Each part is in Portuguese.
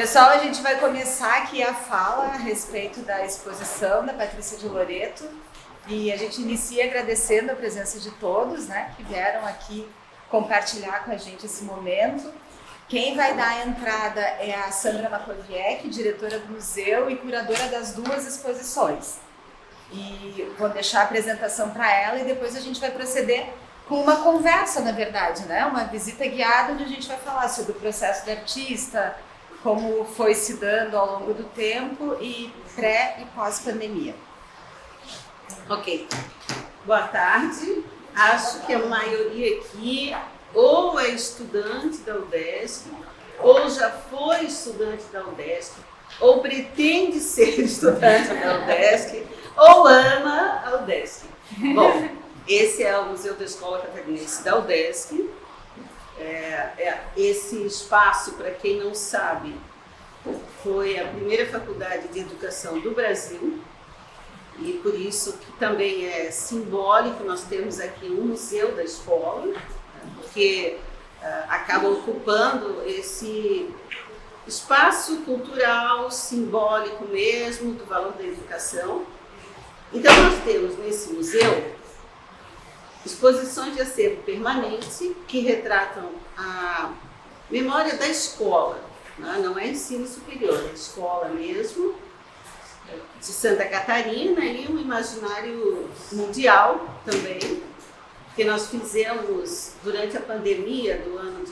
Pessoal, a gente vai começar aqui a fala a respeito da exposição da Patrícia de Loreto e a gente inicia agradecendo a presença de todos, né, que vieram aqui compartilhar com a gente esse momento. Quem vai dar a entrada é a Sandra Makoviec, diretora do museu e curadora das duas exposições. E vou deixar a apresentação para ela e depois a gente vai proceder com uma conversa, na verdade, né? Uma visita guiada onde a gente vai falar sobre o processo do artista, como foi se dando ao longo do tempo e pré e pós-pandemia. Ok. Boa tarde. Acho que a maioria aqui ou é estudante da UDESC, ou já foi estudante da UDESC, ou pretende ser estudante da UDESC, ou ama a UDESC. Bom, esse é o Museu da Escola Catarinense da UDESC. Esse espaço, para quem não sabe, foi a primeira faculdade de educação do Brasil e por isso que também é simbólico nós temos aqui um museu da escola, porque acaba ocupando esse espaço cultural, simbólico mesmo, do valor da educação. Então nós temos nesse museu exposições de acervo permanente que retratam a memória da escola, né? Não é ensino superior, é escola mesmo, de Santa Catarina e um imaginário mundial também, que nós fizemos durante a pandemia do ano de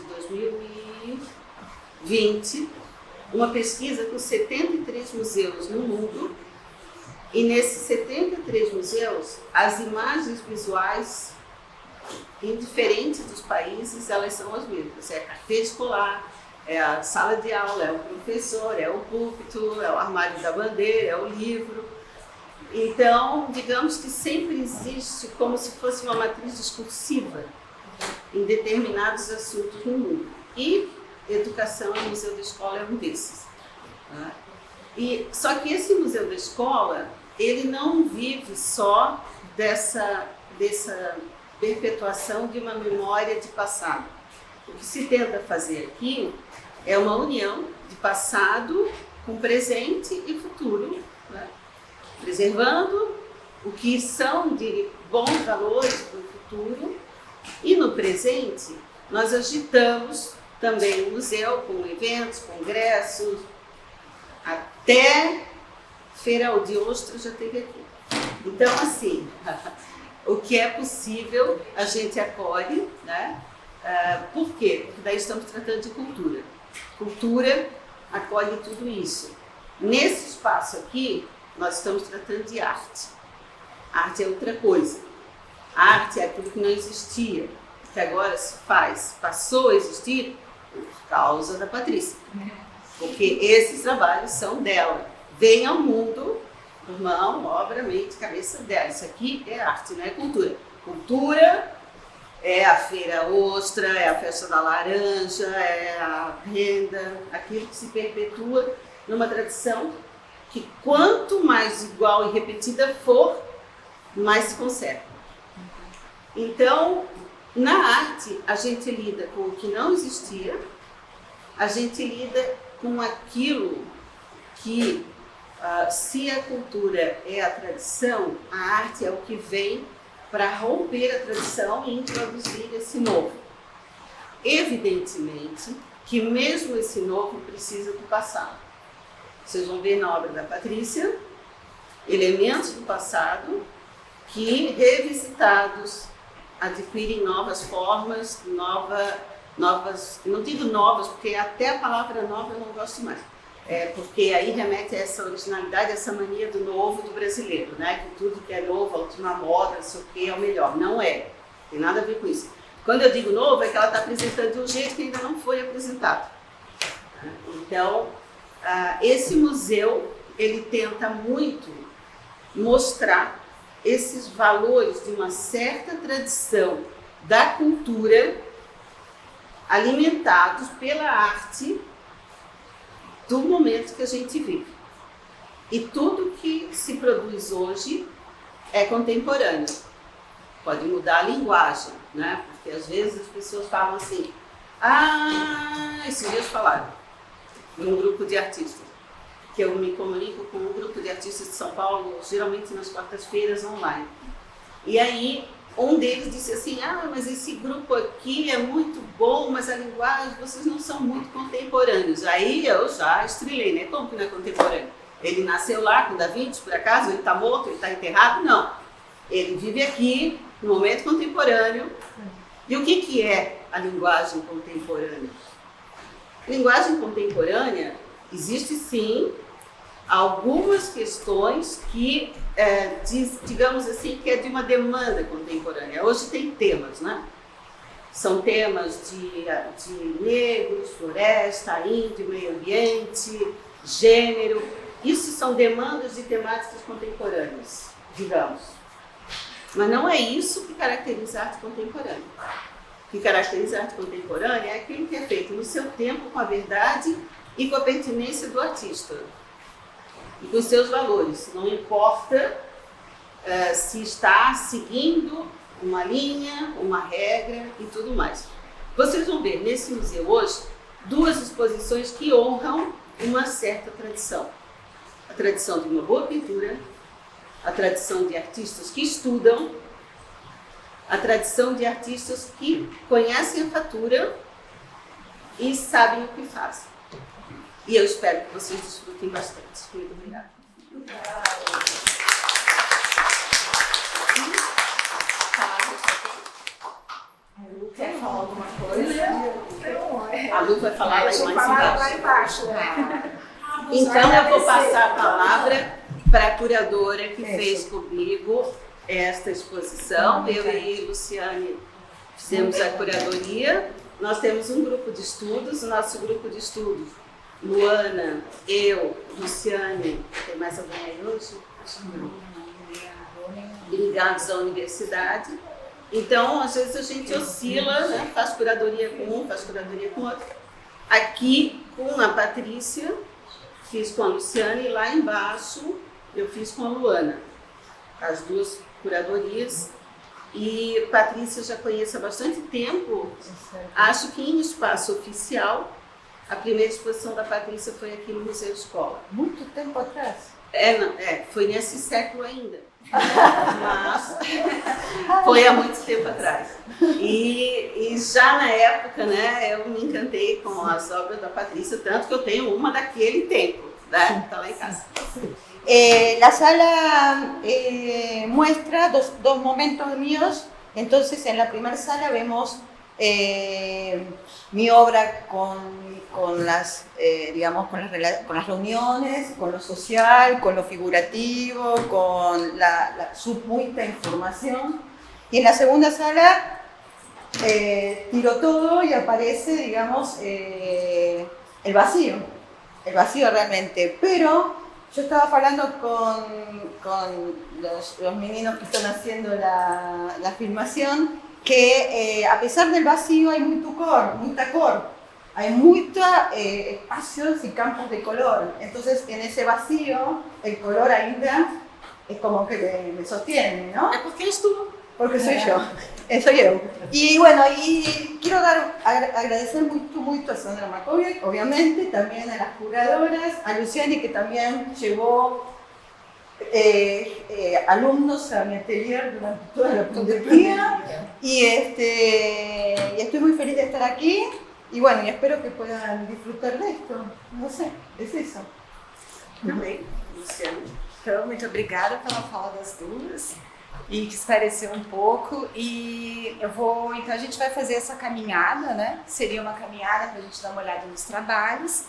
2020, uma pesquisa com 73 museus no mundo, e nesses 73 museus, as imagens visuais em diferentes dos países, elas são as mesmas. É a carteira escolar, é a sala de aula, é o professor, é o púlpito, é o armário da bandeira, é o livro. Então, digamos que sempre existe como se fosse uma matriz discursiva em determinados assuntos no mundo. E educação no Museu da Escola é um desses. Tá? Só que esse Museu da Escola, ele não vive só dessa perpetuação de uma memória de passado. O que se tenta fazer aqui é uma união de passado com presente e futuro, né? Preservando o que são de bons valores para o futuro, e no presente nós agitamos também o museu com eventos, congressos, até Feira de Ostra já teve aqui. Então, assim, o que é possível a gente acolhe, né? Por quê? Porque daí estamos tratando de cultura. Cultura acolhe tudo isso. Nesse espaço aqui, nós estamos tratando de arte. Arte é outra coisa. A arte é aquilo que não existia, que agora se faz, passou a existir por causa da Patrícia. Porque esses trabalhos são dela. Vem ao mundo por mão, obra, mente, cabeça dela. Isso aqui é arte, não é cultura. Cultura é a Feira Ostra, é a Festa da Laranja, é a renda, aquilo que se perpetua numa tradição que quanto mais igual e repetida for, mais se conserva. Então, na arte, a gente lida com o que não existia, a gente lida com aquilo que, se a cultura é a tradição, a arte é o que vem para romper a tradição e introduzir esse novo. Evidentemente que mesmo esse novo precisa do passado. Vocês vão ver na obra da Patrícia elementos do passado que, revisitados, adquirem novas formas, novas, não digo novas, porque até a palavra nova eu não gosto mais. Porque aí remete a essa originalidade, essa mania do novo do brasileiro, né? Que tudo que é novo, a última moda, não sei o que, é o melhor. Não é. Tem nada a ver com isso. Quando eu digo novo, é que ela está apresentando de um jeito que ainda não foi apresentado. Então, esse museu, ele tenta muito mostrar esses valores de uma certa tradição da cultura alimentados pela arte do momento que a gente vive. E tudo que se produz hoje é contemporâneo. Pode mudar a linguagem, né? Porque às vezes as pessoas falam assim, esses dias falaram, um grupo de artistas, que eu me comunico com um grupo de artistas de São Paulo, geralmente nas quartas-feiras online. E aí, um deles disse assim, mas esse grupo aqui é muito bom, mas a linguagem, vocês não são muito contemporâneos. Aí eu já estrelei, né? Como que não é contemporâneo? Ele nasceu lá com Da Vinci, por acaso? Ele está morto? Ele está enterrado? Não. Ele vive aqui, no momento contemporâneo. E o que é a linguagem contemporânea? Linguagem contemporânea, existe sim algumas questões que, digamos assim, que é de uma demanda contemporânea. Hoje tem temas, né? São temas de negros, floresta, índio, meio ambiente, gênero. Isso são demandas de temáticas contemporâneas, digamos. Mas não é isso que caracteriza a arte contemporânea. O que caracteriza a arte contemporânea é aquilo que é feito no seu tempo, com a verdade e com a pertinência do artista. E com os seus valores. Não importa se está seguindo uma linha, uma regra e tudo mais. Vocês vão ver nesse museu hoje 2 exposições que honram uma certa tradição. A tradição de uma boa pintura, a tradição de artistas que estudam, a tradição de artistas que conhecem a fatura e sabem o que fazem. E eu espero que vocês desfrutem bastante. Muito obrigada. Quer falar alguma coisa? A Lu vai falar lá embaixo. Então eu vou passar a palavra para a curadora que fez comigo esta exposição. Eu e Luciane fizemos a curadoria. Nós temos um grupo de estudos. O nosso grupo de estudos, Luana, eu, Luciane, tem mais alguém aí hoje? Acho que não. Ligados à universidade. Então, às vezes a gente oscila, né? Faz curadoria com um, faz curadoria com outro. Aqui, com a Patrícia, fiz com a Luciane, e lá embaixo eu fiz com a Luana. As 2 curadorias. E Patrícia eu já conheço há bastante tempo. Acho que em espaço oficial, a primeira exposição da Patrícia foi aqui no Museu Escola. Muito tempo atrás? Foi nesse século ainda. Mas foi há muito tempo atrás. E já na época, né, eu me encantei com as obras da Patrícia, tanto que eu tenho uma daquele tempo, né? Está lá em casa. La sala muestra dos momentos míos. Entonces, en la primera sala vemos mi obra con las reuniones, con lo social, con lo figurativo, con su mucha información. Y en la segunda sala tiro todo y aparece, digamos, el vacío realmente. Pero yo estaba hablando con los meninos que están haciendo la filmación, que a pesar del vacío hay mucha cor, hay muchos espacios y campos de color. Entonces, en ese vacío, el color ainda es como que me sostiene, ¿no? Porque eres tú. Porque soy yo, soy yo. Y bueno, y quiero agradecer mucho a Sandra Makoviak, obviamente, también a las curadoras, a Luciani, que también llevó alumnos a mi atelier durante toda la pandemia. Y estoy muy feliz de estar aquí. Y bueno, y espero que puedan disfrutar de esto. No sé, es eso. Também, Luciana. Então, muito obrigada pela fala das 2 e que esclareceu um pouco. E então a gente vai fazer essa caminhada, né? Seria uma caminhada para a gente dar uma olhada nos trabalhos.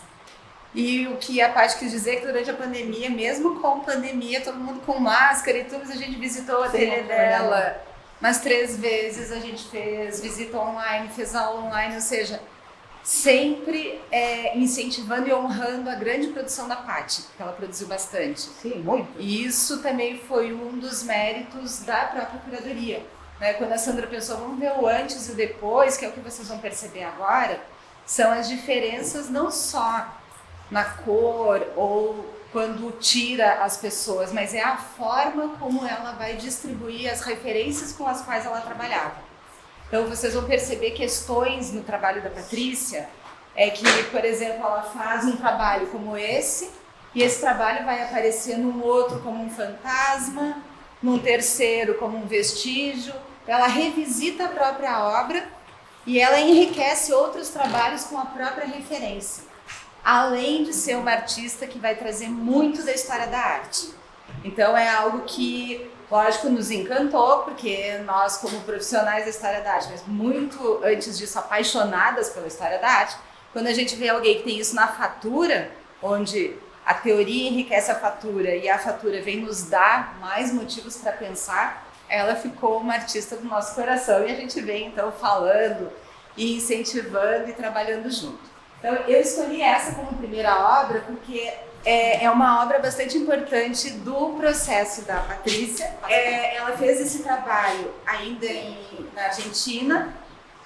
E o que a Paty quis dizer é que durante a pandemia, mesmo com pandemia, todo mundo com máscara e tudo, a gente visitou o ateliê dela. Mas 3 vezes a gente fez visita online, fez aula online, ou seja, sempre incentivando e honrando a grande produção da Paty, que ela produziu bastante. Sim, muito. E isso também foi um dos méritos da própria curadoria. Né? Quando a Sandra pensou, vamos ver o antes e o depois, que é o que vocês vão perceber agora, são as diferenças não só na cor ou quando tira as pessoas, mas é a forma como ela vai distribuir as referências com as quais ela trabalhava. Então vocês vão perceber questões no trabalho da Patrícia é que, por exemplo, ela faz um trabalho como esse, e esse trabalho vai aparecer num outro como um fantasma, num terceiro como um vestígio. Ela revisita a própria obra e ela enriquece outros trabalhos com a própria referência, além de ser uma artista que vai trazer muito da história da arte. Então é algo que, lógico, nos encantou, porque nós, como profissionais da história da arte, mas muito antes disso, apaixonadas pela história da arte, quando a gente vê alguém que tem isso na fatura, onde a teoria enriquece a fatura e a fatura vem nos dar mais motivos para pensar, ela ficou uma artista do nosso coração e a gente vem então falando e incentivando e trabalhando junto. Então eu escolhi essa como primeira obra porque é uma obra bastante importante do processo da Patrícia. Ela fez esse trabalho ainda na Argentina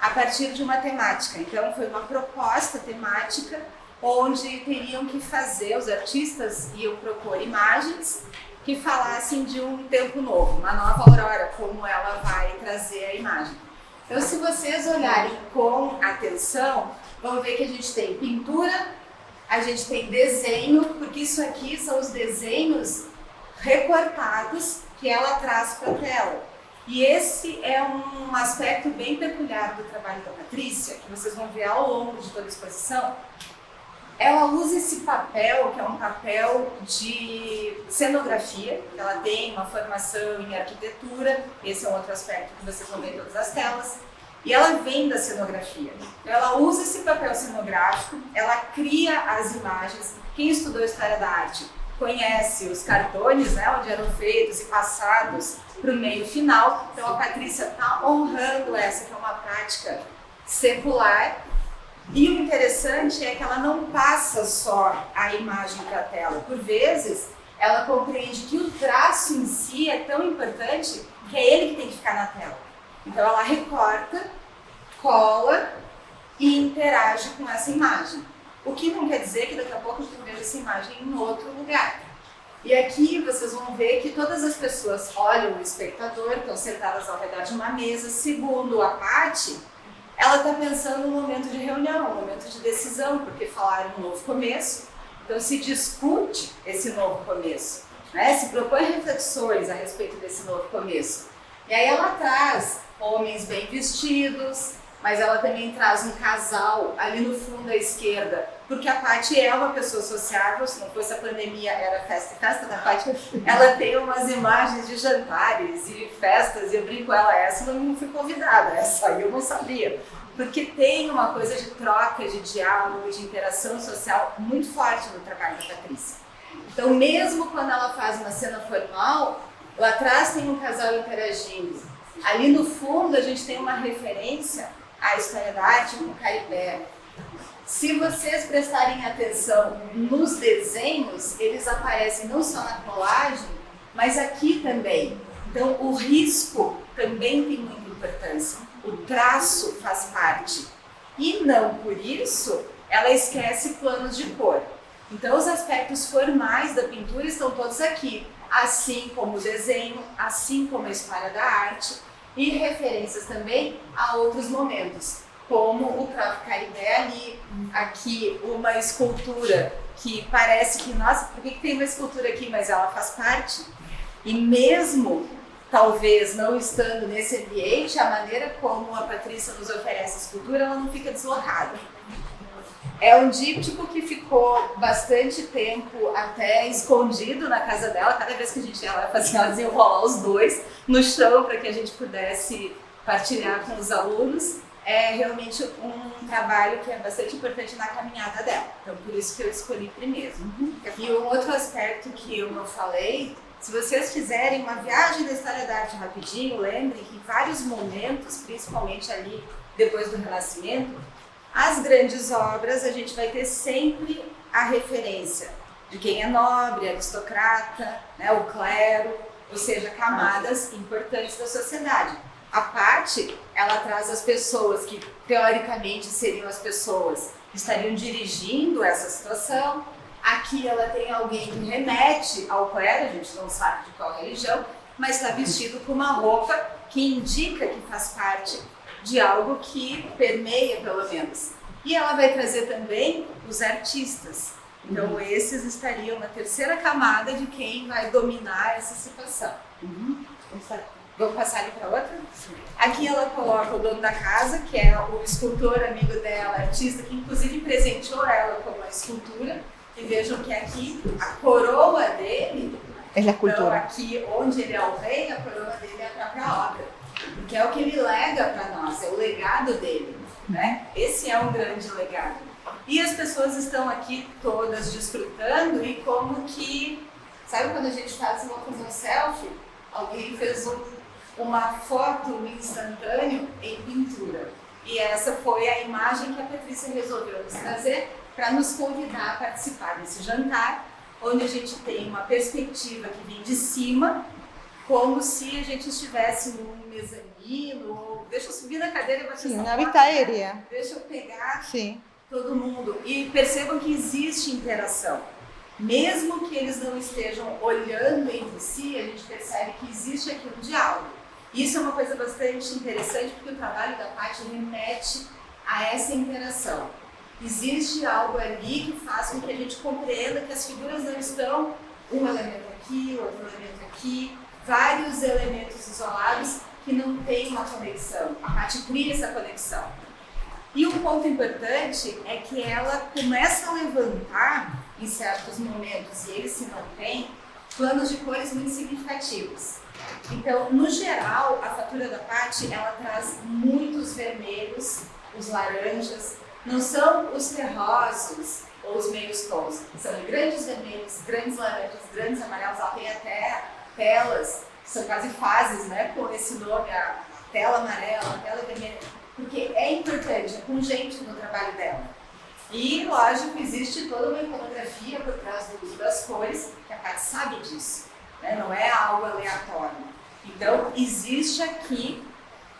a partir de uma temática. Então foi uma proposta temática onde teriam que fazer, os artistas iam propor imagens que falassem de um tempo novo, uma nova aurora, como ela vai trazer a imagem. Então, se vocês olharem com atenção, vão ver que a gente tem pintura, a gente tem desenho, porque isso aqui são os desenhos recortados que ela traz para a tela. E esse é um aspecto bem peculiar do trabalho da Patrícia, que vocês vão ver ao longo de toda a exposição. Ela usa esse papel, que é um papel de cenografia. Ela tem uma formação em arquitetura, esse é um outro aspecto que vocês vão ver em todas as telas. E ela vem da cenografia. Ela usa esse papel cenográfico, ela cria as imagens. Quem estudou História da Arte conhece os cartones, né, onde eram feitos e passados para o meio final. Então a Patrícia está honrando essa, que é uma prática secular. E o interessante é que ela não passa só a imagem para a tela. Por vezes, ela compreende que o traço em si é tão importante que é ele que tem que ficar na tela. Então ela recorta, cola e interage com essa imagem. O que não quer dizer que daqui a pouco a gente veja essa imagem em outro lugar. E aqui vocês vão ver que todas as pessoas olham o espectador, estão sentadas ao redor de uma mesa. Segundo a Paty, ela está pensando no momento de reunião, no momento de decisão, porque falaram um novo começo, então se discute esse novo começo, né? Se propõe reflexões a respeito desse novo começo. E aí ela traz homens bem vestidos, mas ela também traz um casal ali no fundo à esquerda, porque a Paty é uma pessoa sociável, se não fosse a pandemia era festa e festa da Paty, ela tem umas imagens de jantares e festas, e eu brinco com ela, essa não fui convidada, essa aí eu não sabia, porque tem uma coisa de troca, de diálogo, de interação social muito forte no trabalho da Patrícia. Então mesmo quando ela faz uma cena formal, lá atrás tem um casal interagindo, ali no fundo a gente tem uma referência à história da arte com o Caribé. Se vocês prestarem atenção nos desenhos, eles aparecem não só na colagem, mas aqui também. Então o risco também tem muita importância, o traço faz parte. E não por isso ela esquece planos de cor. Então os aspectos formais da pintura estão todos aqui, assim como o desenho, assim como a história da arte, e referências também a outros momentos, como o próprio Caribé ali, aqui uma escultura que parece que, nossa, por que tem uma escultura aqui, mas ela faz parte? E mesmo, talvez, não estando nesse ambiente, a maneira como a Patrícia nos oferece a escultura, ela não fica deslocada. É um díptico que ficou bastante tempo até escondido na casa dela. Cada vez que a gente ia lá, elas iam rolar os dois no chão para que a gente pudesse partilhar com os alunos. É realmente um trabalho que é bastante importante na caminhada dela. Então, por isso que eu escolhi primeiro. E um outro aspecto que eu não falei, se vocês fizerem uma viagem da história da arte rapidinho, lembrem que em vários momentos, principalmente ali depois do Renascimento, as grandes obras, a gente vai ter sempre a referência de quem é nobre, aristocrata, né, o clero, ou seja, camadas importantes da sociedade. A Paty, ela traz as pessoas que, teoricamente, seriam as pessoas que estariam dirigindo essa situação. Aqui ela tem alguém que remete ao clero, a gente não sabe de qual religião, mas está vestido com uma roupa que indica que faz parte de algo que permeia, pelo menos. E ela vai trazer também os artistas. Então, esses estariam na terceira camada de quem vai dominar essa situação. Vamos passar ali para outra? Aqui ela coloca o dono da casa, que é o escultor amigo dela, artista, que inclusive presenteou ela com uma escultura. E vejam que aqui a coroa dele, É a escultura. então aqui onde ele é o rei, a coroa dele é a própria obra. Porque é o que ele lega para nós, é o legado dele. Né? Esse é um grande legado. E as pessoas estão aqui todas desfrutando e como que... Sabe quando a gente faz uma selfie? Alguém fez uma foto instantânea em pintura. E essa foi a imagem que a Patrícia resolveu nos trazer para nos convidar a participar desse jantar, onde a gente tem uma perspectiva que vem de cima, como se a gente estivesse num mezanino. Deixa eu subir na cadeira e bater Sim, essa uma foto, vista né? aérea. Deixa eu pegar Sim. todo mundo. E percebam que existe interação. Mesmo que eles não estejam olhando entre si, a gente percebe que existe aqui um diálogo. Isso é uma coisa bastante interessante, porque o trabalho da Paty remete a essa interação. Existe algo ali que faz com que a gente compreenda que as figuras não estão um elemento aqui, outro elemento aqui, vários elementos isolados que não têm uma conexão. A Paty cria essa conexão. E um ponto importante é que ela começa a levantar, em certos momentos, e ele se mantém, planos de cores muito significativos. Então, no geral, a fatura da Paty, ela traz muitos vermelhos, os laranjas, não são os terrosos ou os meios tons, são grandes vermelhos, grandes laranjas, grandes amarelos, ela tem até telas, são quase fases, né, com esse nome, a tela amarela, a tela vermelha, porque é importante, é pungente no trabalho dela. E, lógico, existe toda uma iconografia por trás do uso das cores, que a Paty sabe disso, né? Não é algo aleatório. Então, existe aqui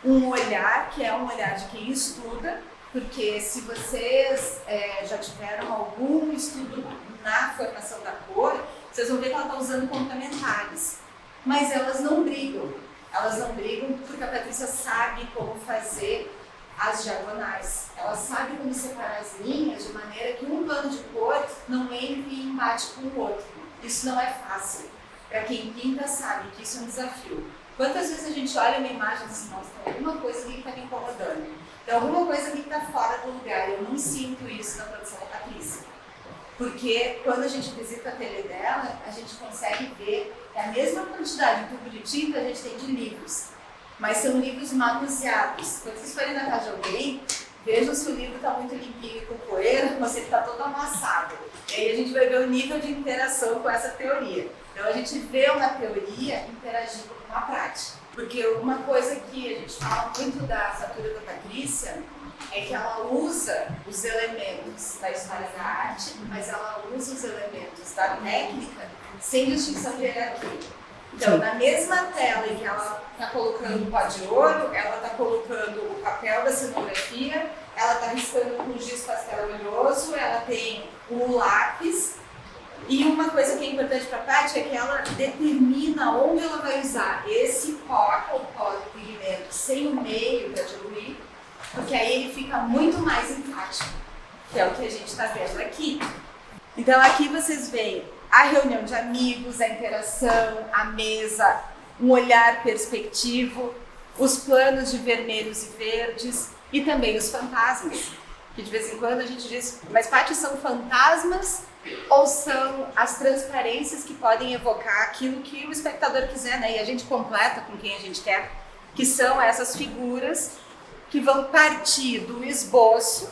um olhar que é um olhar de quem estuda, porque se vocês já tiveram algum estudo na formação da cor, vocês vão ver que ela está usando complementares, mas elas não brigam. Elas não brigam porque a Patrícia sabe como fazer as diagonais. Ela sabe como separar as linhas de maneira que um plano de cor não entre em embate com o outro. Isso não é fácil. Para quem pinta sabe que isso é um desafio. Quantas vezes a gente olha uma imagem e diz assim, nossa, tem alguma coisa ali que está me incomodando. Tem alguma coisa ali que está fora do lugar. Eu não sinto isso na produção da Patrícia. Porque quando a gente visita o ateliê dela, a gente consegue ver que a mesma quantidade de tubo de tinta a gente tem de livros. Mas são livros manuseados. Quando vocês forem na casa de alguém, vejam se o livro está muito limpinho e com poeira, ou se ele está todo amassado. E aí a gente vai ver o nível de interação com essa teoria. Então a gente vê uma teoria interagindo com uma prática. Porque uma coisa que a gente fala muito da fatura da Patrícia é que ela usa os elementos da história da arte, mas ela usa os elementos da técnica sem distinção de hierarquia. Então, na mesma tela em que ela está colocando o pó de ouro, ela está colocando o papel da cenografia, ela está riscando com giz pastel oleoso, ela tem o lápis. E uma coisa que é importante para a Paty é que ela determina onde ela vai usar esse pó, ou pó do pigmento, sem o meio para diluir, porque aí ele fica muito mais enfático, que é o que a gente está vendo aqui. Então, aqui vocês veem a reunião de amigos, a interação, a mesa, um olhar perspectivo, os planos de vermelhos e verdes e também os fantasmas, que de vez em quando a gente diz, mas Paty, são fantasmas ou são as transparências que podem evocar aquilo que o espectador quiser, né? E a gente completa com quem a gente quer, que são essas figuras que vão partir do esboço,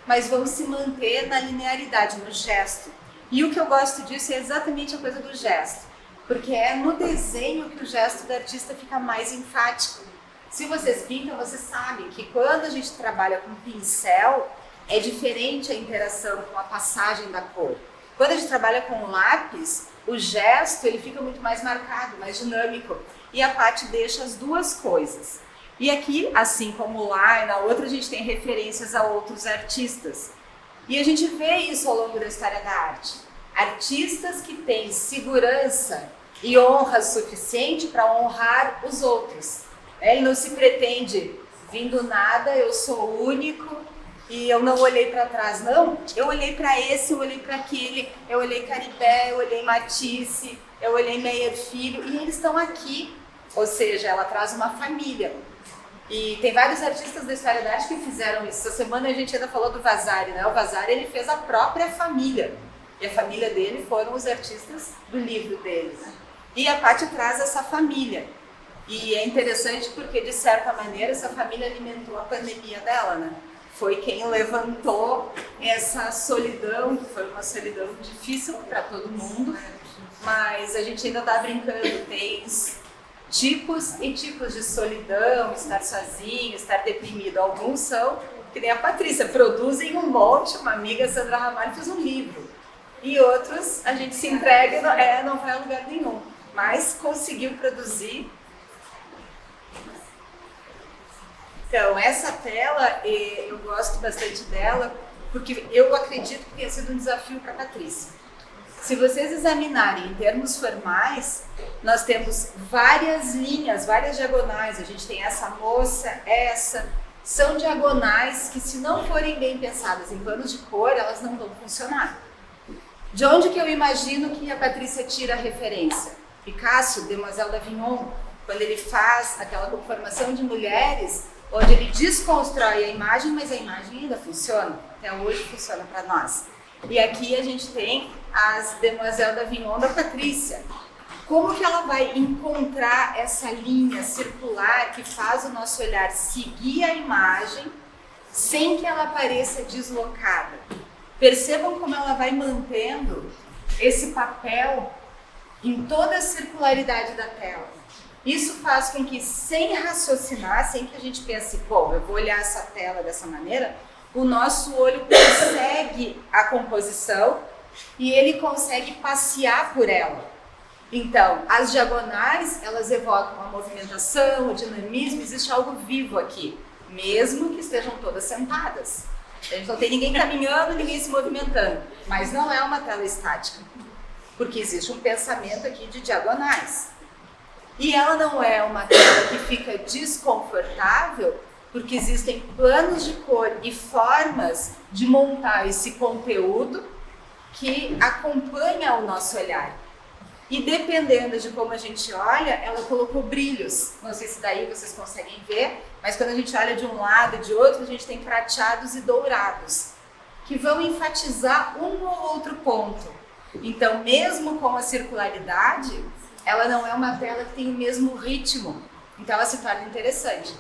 mas vão se manter na linearidade, no gesto. E o que eu gosto disso é exatamente a coisa do gesto, porque é no desenho que o gesto do artista fica mais enfático. Se vocês pintam, vocês sabem que quando a gente trabalha com pincel, é diferente a interação com a passagem da cor. Quando a gente trabalha com lápis, o gesto ele fica muito mais marcado, mais dinâmico. E a Paty deixa as duas coisas. E aqui, assim como lá e na outra, a gente tem referências a outros artistas. E a gente vê isso ao longo da história da arte. Artistas que têm segurança e honra suficiente para honrar os outros. Ele não se pretende, vindo nada, eu sou único e eu não olhei para trás, não. Eu olhei para esse, eu olhei para aquele, eu olhei Caribé, eu olhei Matisse, eu olhei Meyer Filho, e eles estão aqui. Ou seja, ela traz uma família. E tem vários artistas da história da arte que fizeram isso. Essa semana a gente ainda falou do Vasari, né? O Vasari, ele fez a própria família. E a família dele foram os artistas do livro dele, né? E a Paty traz essa família. E é interessante porque, de certa maneira, essa família alimentou a pandemia dela, né? Foi quem levantou essa solidão, que foi uma solidão difícil para todo mundo, mas a gente ainda está brincando, tem tipos e tipos de solidão, estar sozinho, estar deprimido. Alguns são, que nem a Patrícia, produzem um monte, uma amiga, Sandra Ramalho, fez um livro. E outros, a gente se entrega e não vai a lugar nenhum, mas conseguiu produzir. Então, essa tela, eu gosto bastante dela, porque eu acredito que tenha sido um desafio para a Patrícia. Se vocês examinarem em termos formais, nós temos várias linhas, várias diagonais. A gente tem essa moça, essa. São diagonais que, se não forem bem pensadas em planos de cor, elas não vão funcionar. De onde que eu imagino que a Patrícia tira a referência? Picasso, Demoiselle d'Avignon, quando ele faz aquela conformação de mulheres, onde ele desconstrói a imagem, mas a imagem ainda funciona. Até hoje funciona para nós. E aqui a gente tem as Demoiselle d'Avignon da Patrícia. Como que ela vai encontrar essa linha circular que faz o nosso olhar seguir a imagem sem que ela pareça deslocada? Percebam como ela vai mantendo esse papel em toda a circularidade da tela. Isso faz com que, sem raciocinar, sem que a gente pense, bom, eu vou olhar essa tela dessa maneira, o nosso olho persegue a composição e ele consegue passear por ela. Então, as diagonais, elas evocam a movimentação, o dinamismo, existe algo vivo aqui, mesmo que estejam todas sentadas. A gente não tem ninguém caminhando, ninguém se movimentando, mas não é uma tela estática, porque existe um pensamento aqui de diagonais. E ela não é uma tela que fica desconfortável, porque existem planos de cor e formas de montar esse conteúdo que acompanha o nosso olhar. E dependendo de como a gente olha, ela colocou brilhos. Não sei se daí vocês conseguem ver, mas quando a gente olha de um lado e de outro, a gente tem prateados e dourados, que vão enfatizar um ou outro ponto. Então, mesmo com a circularidade, ela não é uma tela que tem o mesmo ritmo. Então, ela se torna interessante,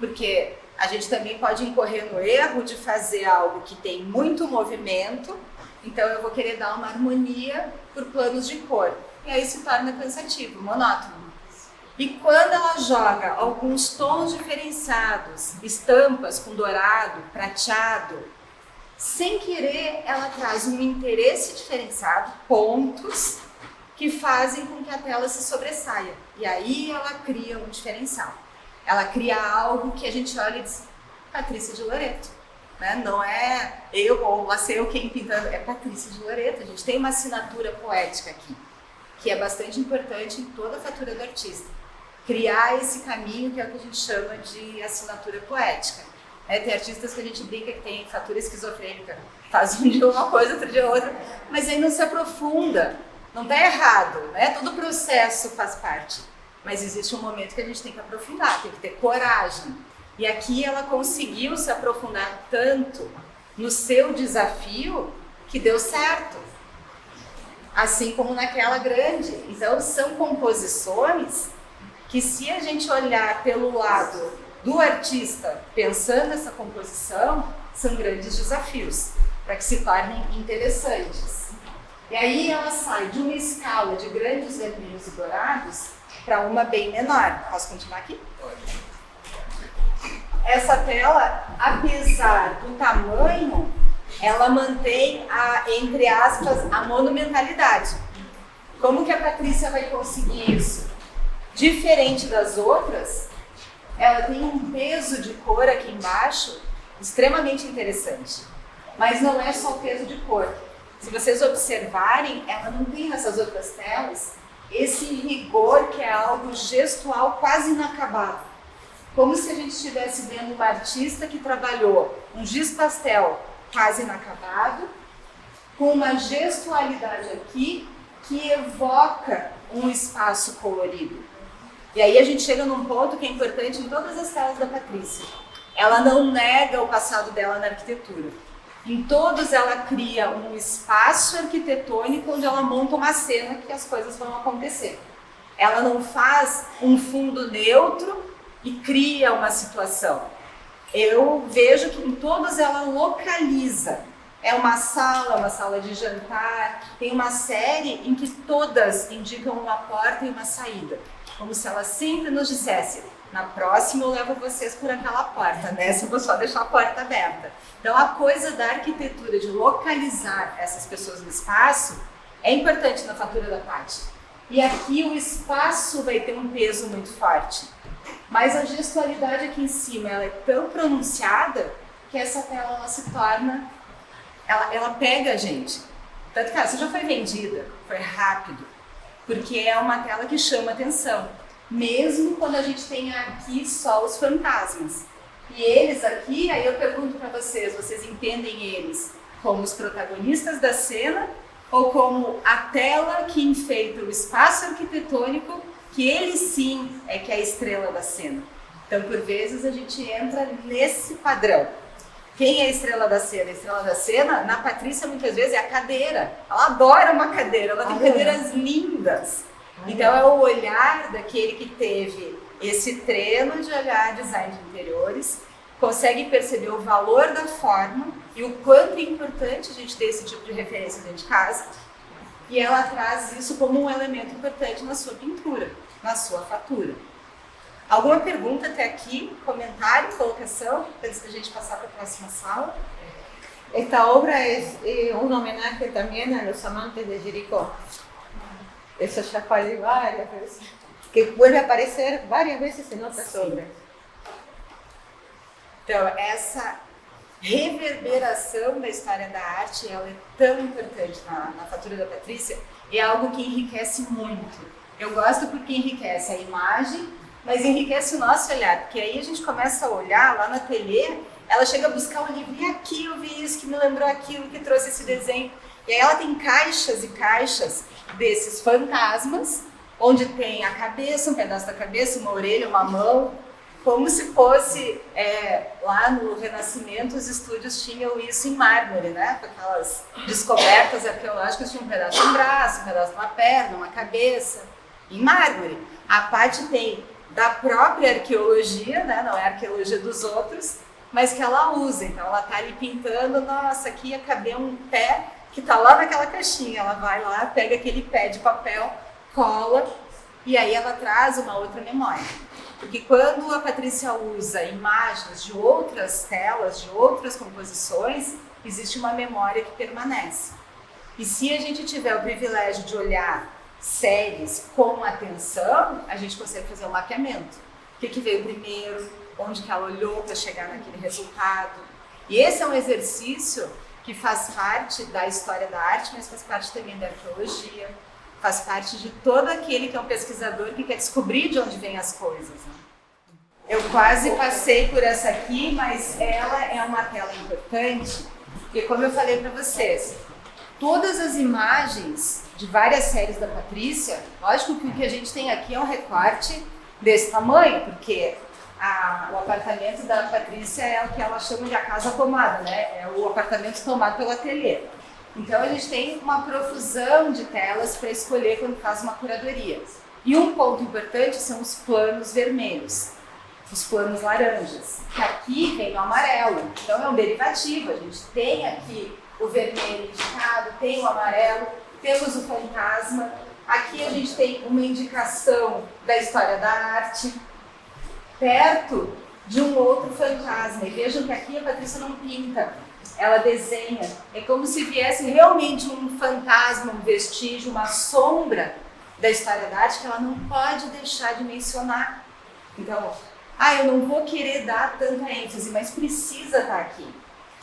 porque a gente também pode incorrer no erro de fazer algo que tem muito movimento, então eu vou querer dar uma harmonia por planos de cor. E aí se torna cansativo, monótono. E quando ela joga alguns tons diferenciados, estampas com dourado, prateado, sem querer ela traz um interesse diferenciado, pontos que fazem com que a tela se sobressaia. E aí ela cria um diferencial. Ela cria algo que a gente olha e diz, Patrícia de Loreto. Né? Não é eu ou lá sei eu quem pintando, é Patrícia de Loreto. A gente tem uma assinatura poética aqui, que é bastante importante em toda a fatura do artista. Criar esse caminho que é o que a gente chama de assinatura poética. Tem artistas que a gente brinca que tem fatura esquizofrênica, faz um dia uma coisa, outro dia outra, mas aí não se aprofunda. Não está errado, né? Todo o processo faz parte. Mas existe um momento que a gente tem que aprofundar, tem que ter coragem. E aqui ela conseguiu se aprofundar tanto no seu desafio que deu certo. Assim como naquela grande. Então são composições que, se a gente olhar pelo lado do artista pensando essa composição, são grandes desafios para que se tornem interessantes. E aí ela sai de uma escala de grandes vermelhos e dourados para uma bem menor. Posso continuar aqui? Pode. Essa tela, apesar do tamanho, ela mantém entre aspas, a monumentalidade. Como que a Patrícia vai conseguir isso? Diferente das outras, ela tem um peso de cor aqui embaixo extremamente interessante. Mas não é só o peso de cor. Se vocês observarem, ela não tem nessas outras telas esse rigor que é algo gestual quase inacabado. como se a gente estivesse vendo uma artista que trabalhou um giz pastel quase inacabado, com uma gestualidade aqui que evoca um espaço colorido. E aí a gente chega num ponto que é importante em todas as telas da Patrícia. Ela não nega o passado dela na arquitetura. Em todos ela cria um espaço arquitetônico onde ela monta uma cena que as coisas vão acontecer. Ela não faz um fundo neutro e cria uma situação. Eu vejo que em todos ela localiza. É uma sala de jantar, tem uma série em que todas indicam uma porta e uma saída. Como se ela sempre nos dissesse, na próxima eu levo vocês por aquela porta, nessa eu vou só deixar a porta aberta. Então a coisa da arquitetura, de localizar essas pessoas no espaço, é importante na fatura da Paty. E aqui o espaço vai ter um peso muito forte. Mas a gestualidade aqui em cima ela é tão pronunciada que essa tela ela se torna, ela pega a gente. Tanto que essa já foi vendida, foi rápido, porque é uma tela que chama atenção. Mesmo quando a gente tem aqui só os fantasmas. E eles aqui, aí eu pergunto para vocês entendem eles como os protagonistas da cena ou como a tela que enfeita o espaço arquitetônico, que ele sim é que é a estrela da cena. Então, por vezes, a gente entra nesse padrão. Quem é a estrela da cena? A estrela da cena, na Patrícia, muitas vezes, é a cadeira. Ela adora uma cadeira, ela tem cadeiras lindas. Então, é o olhar daquele que teve esse treino de olhar design de interiores, consegue perceber o valor da forma e o quanto é importante a gente ter esse tipo de referência dentro de casa. E ela traz isso como um elemento importante na sua pintura, na sua fatura. Alguma pergunta até aqui? Comentário, colocação, antes da gente passar para a próxima sala? Esta obra es un homenaje también a los amantes de Jericó. Eso ya falei varias veces. Que vuelve a aparecer varias veces en otras obras. Então, essa reverberação da história da arte, ela é tão importante na fatura da Patrícia, é algo que enriquece muito. Eu gosto porque enriquece a imagem, mas enriquece o nosso olhar, porque aí a gente começa a olhar lá no ateliê, ela chega a buscar um livro, e aqui eu vi isso, que me lembrou aquilo, que trouxe esse desenho. E aí ela tem caixas e caixas desses fantasmas, onde tem a cabeça, um pedaço da cabeça, uma orelha, uma mão, como se fosse, lá no Renascimento, os estúdios tinham isso em mármore, né? Com aquelas descobertas arqueológicas, tinha um pedaço de um braço, um pedaço de uma perna, uma cabeça, em mármore. A Paty tem da própria arqueologia, né? Não é a arqueologia dos outros, mas que ela usa. Então ela está ali pintando, nossa, aqui ia caber um pé que está lá naquela caixinha. Ela vai lá, pega aquele pé de papel, cola, e aí ela traz uma outra memória. Porque quando a Patrícia usa imagens de outras telas, de outras composições, existe uma memória que permanece. E se a gente tiver o privilégio de olhar séries com atenção, a gente consegue fazer um mapeamento. O que veio primeiro, onde que ela olhou para chegar naquele resultado. E esse é um exercício que faz parte da história da arte, mas faz parte também da arqueologia, faz parte de todo aquele que é um pesquisador que quer descobrir de onde vêm as coisas. Né? Eu quase passei por essa aqui, mas ela é uma tela importante, porque como eu falei para vocês, todas as imagens de várias séries da Patrícia, lógico que o que a gente tem aqui é um recorte desse tamanho, porque o apartamento da Patrícia é o que ela chama de a casa tomada, né? É o apartamento tomado pelo ateliê. Então a gente tem uma profusão de telas para escolher quando faz uma curadoria. E um ponto importante são os planos vermelhos, os planos laranjas, que aqui vem o amarelo, então é um derivativo. A gente tem aqui o vermelho indicado, tem o amarelo, temos o fantasma. Aqui a gente tem uma indicação da história da arte, perto de um outro fantasma. E vejam que aqui a Patrícia não pinta, ela desenha. É como se viesse realmente um fantasma, um vestígio, uma sombra da história da arte que ela não pode deixar de mencionar. Então, eu não vou querer dar tanta ênfase, mas precisa estar aqui.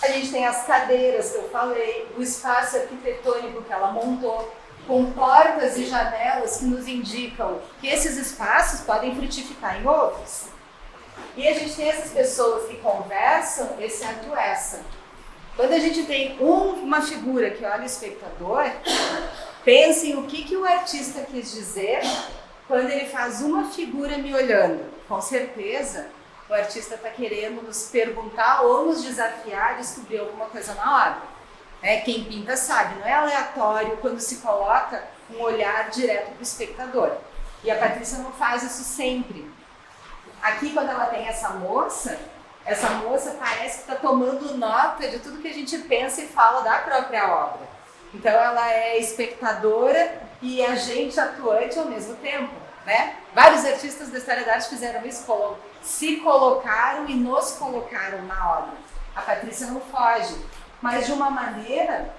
A gente tem as cadeiras que eu falei, o espaço arquitetônico que ela montou, com portas e janelas que nos indicam que esses espaços podem frutificar em outros. E a gente tem essas pessoas que conversam, exceto essa. Quando a gente tem uma figura que olha o espectador, pensem o que o artista quis dizer quando ele faz uma figura me olhando. Com certeza, o artista está querendo nos perguntar ou nos desafiar a descobrir alguma coisa na obra. Quem pinta sabe, não é aleatório quando se coloca um olhar direto para o espectador. E a Patrícia não faz isso sempre. Aqui, quando ela tem essa moça parece que está tomando nota de tudo que a gente pensa e fala da própria obra. Então, ela é espectadora e agente atuante ao mesmo tempo, né? Vários artistas da história da arte fizeram isso, se colocaram e nos colocaram na obra. A Patrícia não foge, mas de uma maneira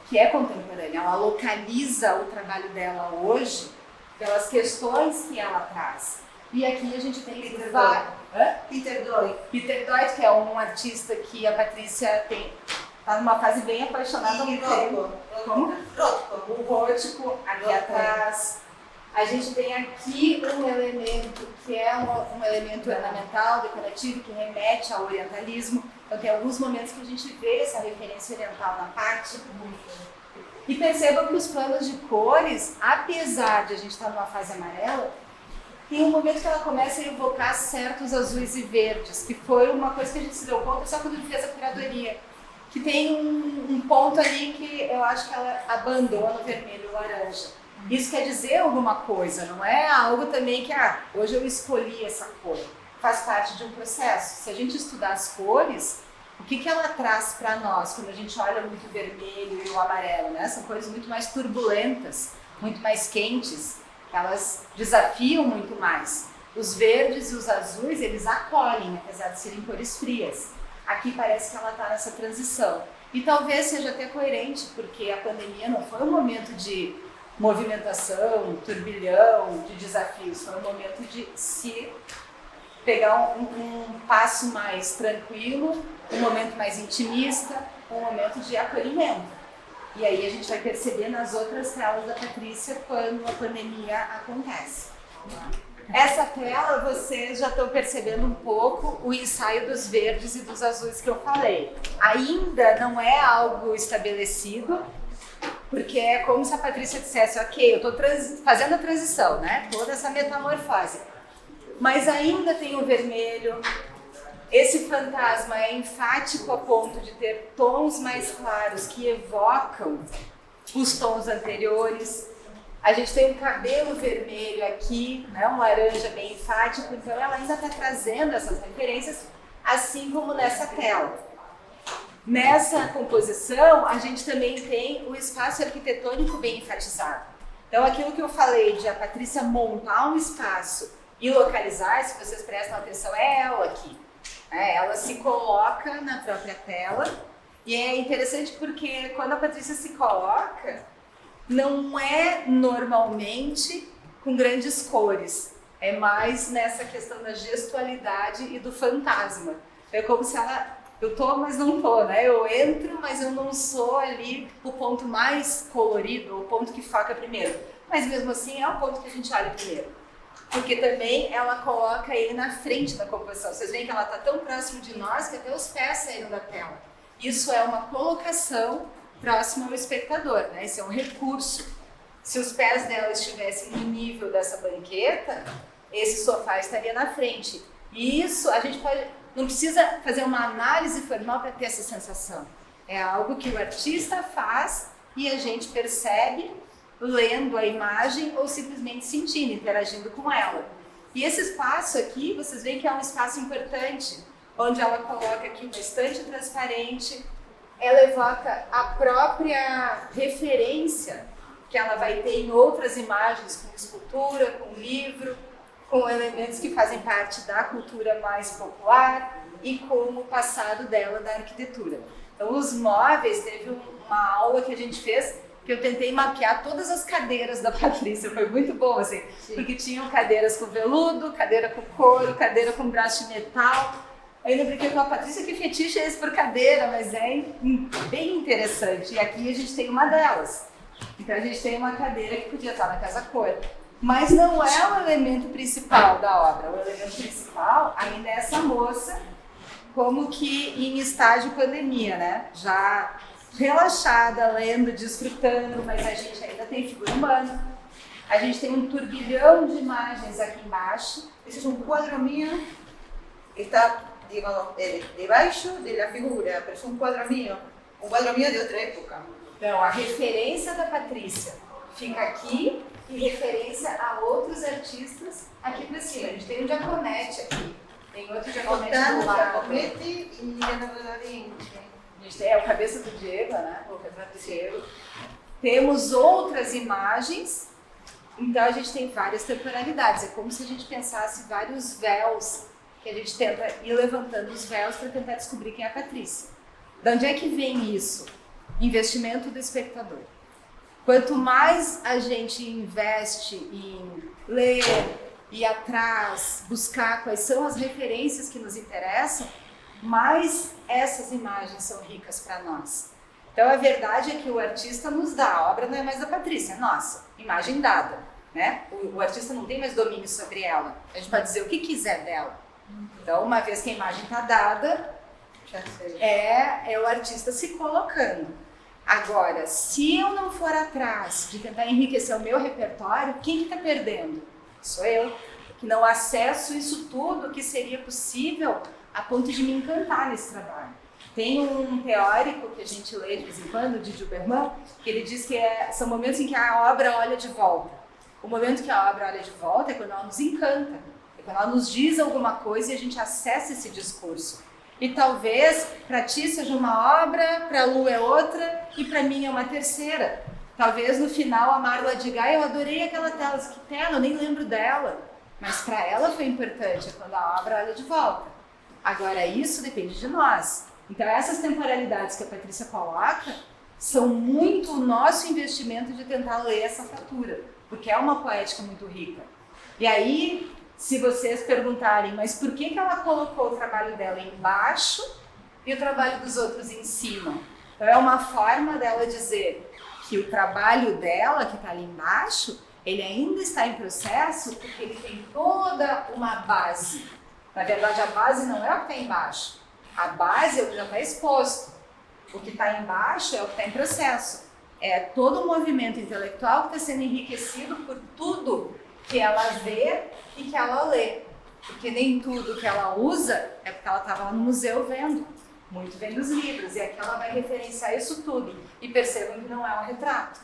que é contemporânea. Ela localiza o trabalho dela hoje pelas questões que ela traz. E aqui a gente tem Peter Doig. Peter Doig, que é um artista que a Patrícia está numa fase bem apaixonada por ele. Como? O Rótico, aqui atrás. A gente tem aqui um elemento que é um elemento ornamental, decorativo, que remete ao orientalismo. Então tem alguns momentos que a gente vê essa referência oriental na parte. E percebam que os planos de cores, apesar de a gente estar numa fase amarela, tem um momento que ela começa a evocar certos azuis e verdes, que foi uma coisa que a gente se deu conta só quando a gente fez a curadoria. Que tem um ponto ali que eu acho que ela abandona o vermelho e o laranja. Isso quer dizer alguma coisa, não é algo também que, hoje eu escolhi essa cor. Faz parte de um processo. Se a gente estudar as cores, o que ela traz para nós quando a gente olha muito o vermelho e o amarelo, né? São cores muito mais turbulentas, muito mais quentes. Elas desafiam muito mais. Os verdes e os azuis, eles acolhem, apesar de serem cores frias. Aqui parece que ela está nessa transição. E talvez seja até coerente, porque a pandemia não foi um momento de movimentação, turbilhão, de desafios. Foi um momento de se pegar um passo mais tranquilo, um momento mais intimista, um momento de acolhimento. E aí a gente vai perceber nas outras telas da Patrícia quando a pandemia acontece. Essa tela, vocês já estão percebendo um pouco o ensaio dos verdes e dos azuis que eu falei. Ainda não é algo estabelecido, porque é como se a Patrícia dissesse, ok, eu estou fazendo a transição, né? Toda essa metamorfose. Mas ainda tem o vermelho. Esse fantasma é enfático a ponto de ter tons mais claros que evocam os tons anteriores. A gente tem um cabelo vermelho aqui, né, um laranja bem enfático, então ela ainda está trazendo essas referências, assim como nessa tela. Nessa composição, a gente também tem o espaço arquitetônico bem enfatizado. Então, aquilo que eu falei de a Patrícia montar um espaço e localizar, se vocês prestam atenção, é ela aqui. Ela se coloca na própria tela e é interessante porque quando a Patrícia se coloca, não é normalmente com grandes cores, é mais nessa questão da gestualidade e do fantasma. É como se eu tô, mas não tô, né? Eu entro, mas eu não sou ali o ponto mais colorido, o ponto que foca primeiro. Mas mesmo assim é o ponto que a gente olha primeiro. Porque também ela coloca ele na frente da composição. Vocês veem que ela está tão próximo de nós que até os pés saíram da tela. Isso é uma colocação próxima ao espectador, né? Isso é um recurso. Se os pés dela estivessem no nível dessa banqueta, esse sofá estaria na frente. E isso a gente não precisa fazer uma análise formal para ter essa sensação. É algo que o artista faz e a gente percebe lendo a imagem ou simplesmente sentindo, interagindo com ela. E esse espaço aqui, vocês veem que é um espaço importante, onde ela coloca aqui uma estante transparente, ela evoca a própria referência que ela vai ter em outras imagens, com escultura, com livro, com elementos que fazem parte da cultura mais popular e com o passado dela da arquitetura. Então, os móveis, teve uma aula que a gente fez que eu tentei mapear todas as cadeiras da Patrícia, foi muito bom, assim, porque tinham cadeiras com veludo, cadeira com couro, cadeira com braço de metal. Ainda brinquei com a Patrícia, que fetiche é esse por cadeira, mas é bem interessante. E aqui a gente tem uma delas. Então a gente tem uma cadeira que podia estar na Casa Cor. Mas não é o elemento principal da obra. O elemento principal ainda é essa moça, como que em estágio pandemia, né? Já relaxada, lendo, desfrutando, mas a gente ainda tem figura humana. A gente tem um turbilhão de imagens aqui embaixo. Esse é um quadro mío que está, digamos, debaixo da figura, mas é um quadro mío de outra época. Então, a referência da Patrícia fica aqui e referência a outros artistas aqui para cima. A gente tem um Giacometti aqui, tem outro Giacometti do lado. Giacometti e Leonardo da Vinci. A gente tem o cabeça do Diego, né? O retrato do Diego. Temos outras imagens, então a gente tem várias temporalidades. É como se a gente pensasse vários véus, que a gente tenta ir levantando os véus para tentar descobrir quem é a Patrícia. De onde é que vem isso? Investimento do espectador. Quanto mais a gente investe em ler, ir atrás, buscar quais são as referências que nos interessam, mais essas imagens são ricas para nós. Então a verdade é que o artista nos dá, a obra não é mais da Patrícia, é nossa, imagem dada, né? O artista não tem mais domínio sobre ela, a gente pode dizer o que quiser dela. Então, uma vez que a imagem está dada, é o artista se colocando. Agora, se eu não for atrás de tentar enriquecer o meu repertório, quem que está perdendo? Sou eu, que não acesso isso tudo que seria possível a ponto de me encantar nesse trabalho. Tem um teórico que a gente lê de vez em quando, de Huberman, que ele diz que são momentos em que a obra olha de volta. O momento que a obra olha de volta é quando ela nos encanta, é quando ela nos diz alguma coisa e a gente acessa esse discurso. E talvez para ti seja uma obra, para a Lu é outra e para mim é uma terceira. Talvez no final a Marla diga, eu adorei aquela tela, que tela, eu nem lembro dela. Mas para ela foi importante, é quando a obra olha de volta. Agora isso depende de nós. Então essas temporalidades que a Patrícia coloca são muito o nosso investimento de tentar ler essa fatura, porque é uma poética muito rica. E aí, se vocês perguntarem, mas por que ela colocou o trabalho dela embaixo e o trabalho dos outros em cima? Então é uma forma dela dizer que o trabalho dela, que está ali embaixo, ele ainda está em processo porque ele tem toda uma base. Na verdade, a base não é o que está embaixo. A base é o que já está exposto. O que está embaixo é o que está em processo. É todo o movimento intelectual que está sendo enriquecido por tudo que ela vê e que ela lê. Porque nem tudo que ela usa é porque ela estava lá no museu vendo. Muito vem dos livros. E aqui ela vai referenciar isso tudo. E percebam que não é um retrato.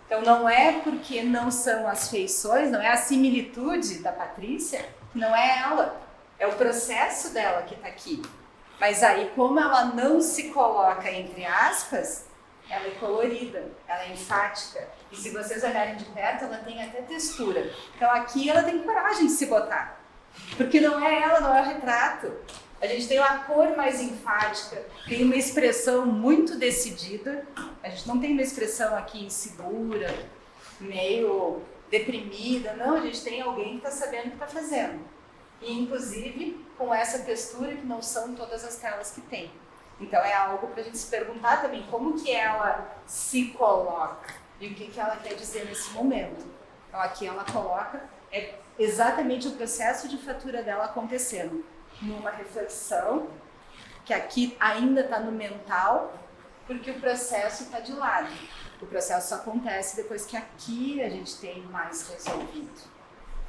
Então não é porque não são as feições, não é a similitude da Patrícia, que não é ela. É o processo dela que está aqui. Mas aí, como ela não se coloca entre aspas, ela é colorida, ela é enfática. E se vocês olharem de perto, ela tem até textura. Então aqui ela tem coragem de se botar. Porque não é ela, não é o retrato. A gente tem uma cor mais enfática, tem uma expressão muito decidida. A gente não tem uma expressão aqui insegura, meio deprimida. Não, a gente tem alguém que está sabendo o que está fazendo. E inclusive com essa textura que não são todas as telas que tem. Então é algo para a gente se perguntar também como que ela se coloca e o que ela quer dizer nesse momento. Então aqui ela coloca exatamente o processo de fatura dela acontecendo numa reflexão que aqui ainda está no mental, porque o processo está de lado. O processo só acontece depois que aqui a gente tem mais resolvido.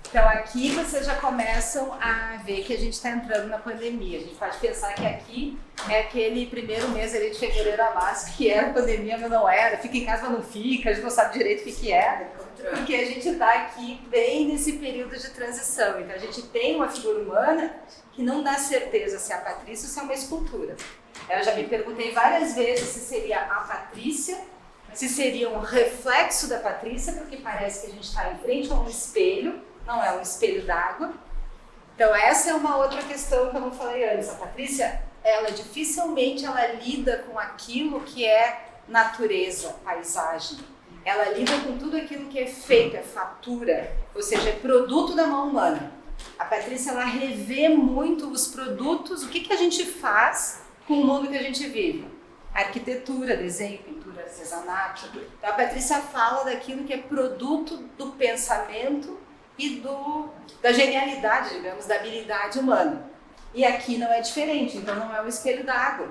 Então aqui vocês já começam a ver que a gente está entrando na pandemia. A gente pode pensar que aqui é aquele primeiro mês ali de fevereiro a março que era pandemia, mas não era. Fica em casa, mas não fica, a gente não sabe direito o que é. Porque a gente está aqui bem nesse período de transição. Então a gente tem uma figura humana que não dá certeza se é a Patrícia ou se é uma escultura. Eu já me perguntei várias vezes se seria a Patrícia, se seria um reflexo da Patrícia, porque parece que a gente está em frente a um espelho, não é um espelho d'água. Então essa é uma outra questão que eu não falei antes. A Patrícia, ela dificilmente lida com aquilo que é natureza, paisagem. Ela lida com tudo aquilo que é feito, é fatura, ou seja, é produto da mão humana. A Patrícia, ela revê muito os produtos, o que a gente faz com o mundo que a gente vive. arquitetura, desenho, pintura, artesanato. Então a Patrícia fala daquilo que é produto do pensamento e da genialidade, digamos, da habilidade humana. E aqui não é diferente, então não é um espelho d'água,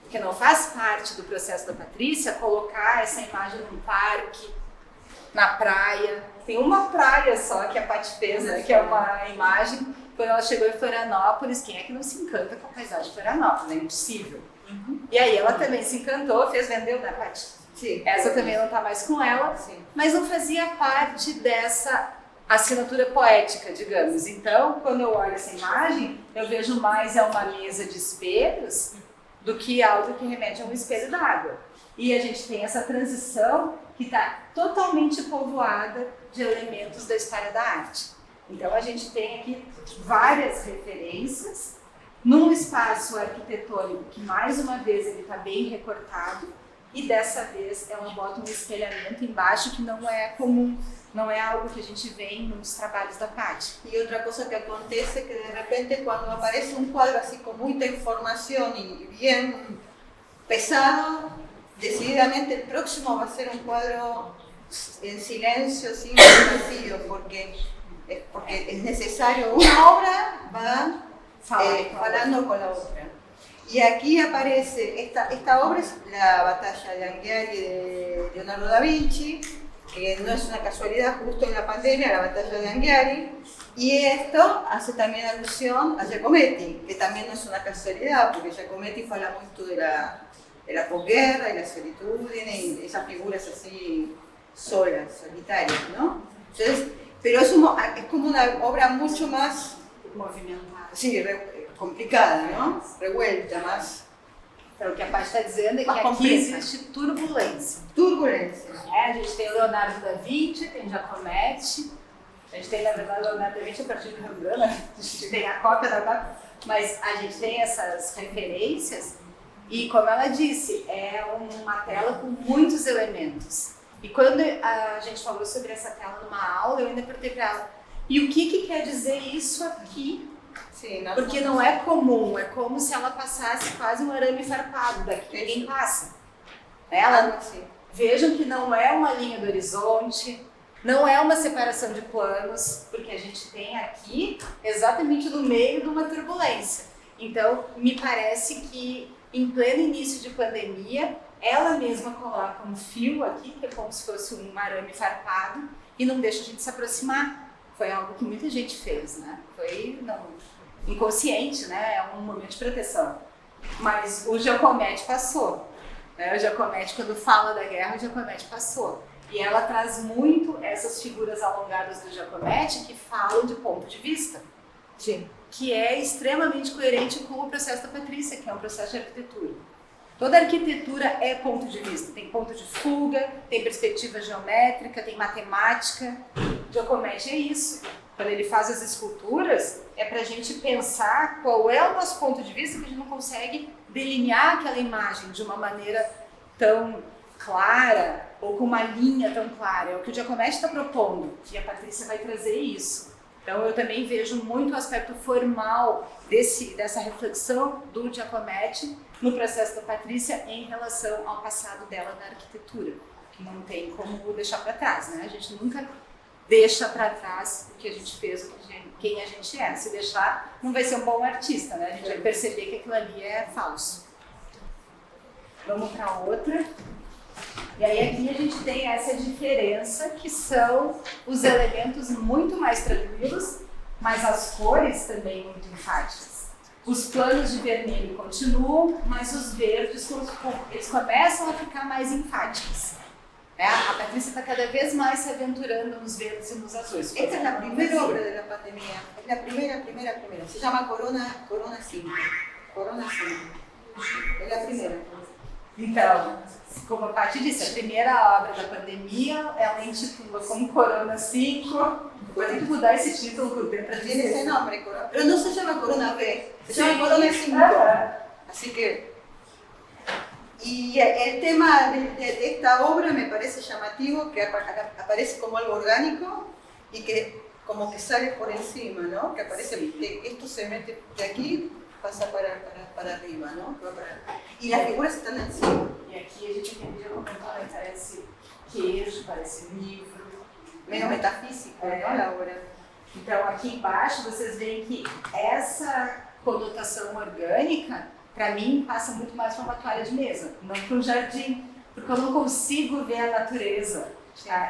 porque não faz parte do processo da Patrícia colocar essa imagem num parque, na praia. Tem uma praia só que a Paty fez, né, que é uma imagem, quando ela chegou em Florianópolis, quem é que não se encanta com a paisagem de Florianópolis? É impossível. E aí ela também se encantou, vendeu, né, Paty? Sim. Essa também não está mais com ela, Sim. mas não fazia parte dessa assinatura poética, digamos. Então, quando eu olho essa imagem, eu vejo mais uma mesa de espelhos do que algo que remete a um espelho d'água. E a gente tem essa transição que está totalmente povoada de elementos da história da arte. Então, a gente tem aqui várias referências num espaço arquitetônico que, mais uma vez, ele está bem recortado e, dessa vez, ela bota um espelhamento embaixo que não é comum. Não é algo que a gente vê nos trabalhos da Paty. Y otra cosa que acontece es que de repente cuando aparece un cuadro así con mucha información y bien pesado, decididamente el próximo va a ser un cuadro en silencio, sin vacío, porque es necesario, una obra va hablando con la otra. Y aquí aparece, esta obra es la batalla de Anghiari de Leonardo da Vinci, que no es una casualidad, justo en la pandemia, la batalla de Anghiari, y esto hace también alusión a Giacometti, que también no es una casualidad, porque Giacometti habla mucho de la posguerra y la solitudine y esas figuras así solas, solitarias, ¿no? Entonces, pero es como una obra mucho más movimentada. Sí, complicada, ¿no? Revuelta, más... Então, o que a Paty está dizendo é que aqui existe turbulência. Turbulência. A gente tem Leonardo da Vinci, tem Giacometti, a gente tem, na verdade, Leonardo da Vinci a partir do Rembrandt, a gente tem a cópia da cópia, mas a gente tem essas referências e, como ela disse, é uma tela com muitos elementos. E quando a gente falou sobre essa tela numa aula, eu ainda perguntei para ela, e o que quer dizer isso aqui? Sim, porque não é comum, é como se ela passasse quase um arame farpado, daqui ninguém passa. Ela, vejam que não é uma linha do horizonte, não é uma separação de planos, porque a gente tem aqui exatamente no meio de uma turbulência. Então, me parece que em pleno início de pandemia, ela mesma coloca um fio aqui, que é como se fosse um arame farpado, e não deixa a gente se aproximar. Foi algo que muita gente fez, né? Foi inconsciente, né? É um momento de proteção. Mas o Giacometti passou. Né? O Giacometti, quando fala da guerra, o Giacometti passou. E ela traz muito essas figuras alongadas do Giacometti que falam de ponto de vista. Sim. Que é extremamente coerente com o processo da Patrícia, que é um processo de arquitetura. Toda arquitetura é ponto de vista. Tem ponto de fuga, tem perspectiva geométrica, tem matemática. Giacometti é isso. Quando ele faz as esculturas, é para a gente pensar qual é o nosso ponto de vista, que a gente não consegue delinear aquela imagem de uma maneira tão clara ou com uma linha tão clara. É o que o Giacometti está propondo e a Patrícia vai trazer isso. Então eu também vejo muito o aspecto formal dessa reflexão do Giacometti no processo da Patrícia em relação ao passado dela na arquitetura, que não tem como deixar para trás, né? A gente nunca deixa para trás o que a gente fez, quem a gente é. Se deixar, não vai ser um bom artista, né? A gente vai perceber que aquilo ali é falso. Vamos para outra. E aí aqui a gente tem essa diferença, que são os elementos muito mais tranquilos, mas as cores também muito enfáticas. Os planos de vermelho continuam, mas os verdes eles começam a ficar mais enfáticos. A Patrícia está cada vez mais se aventurando nos verdes e nos azuis. Esta es la primera obra de la pandemia, es la primera. Se llama Corona 5. Corona 5. Es la primera. Então, como a Paty disse, a primeira obra da pandemia, ela intitula como Corona 5. Vou ter que mudar esse título para dizer. Tiene ese nombre, Corona, pero no se llama Corona B, se llama Corona 5. Así que... Y el tema de esta obra me parece llamativo, que aparece como algo orgánico y que como que sale por encima, ¿no? Que aparece, que esto se mete de aquí pasa para arriba, ¿no? Y las figuras están encima. E aqui a gente entendia como parece queijo, parece livro. Meio metafísico, não, Laura? Então, aqui embaixo, vocês veem que essa conotação orgânica, para mim, passa muito mais para uma toalha de mesa, não para um jardim, porque eu não consigo ver a natureza,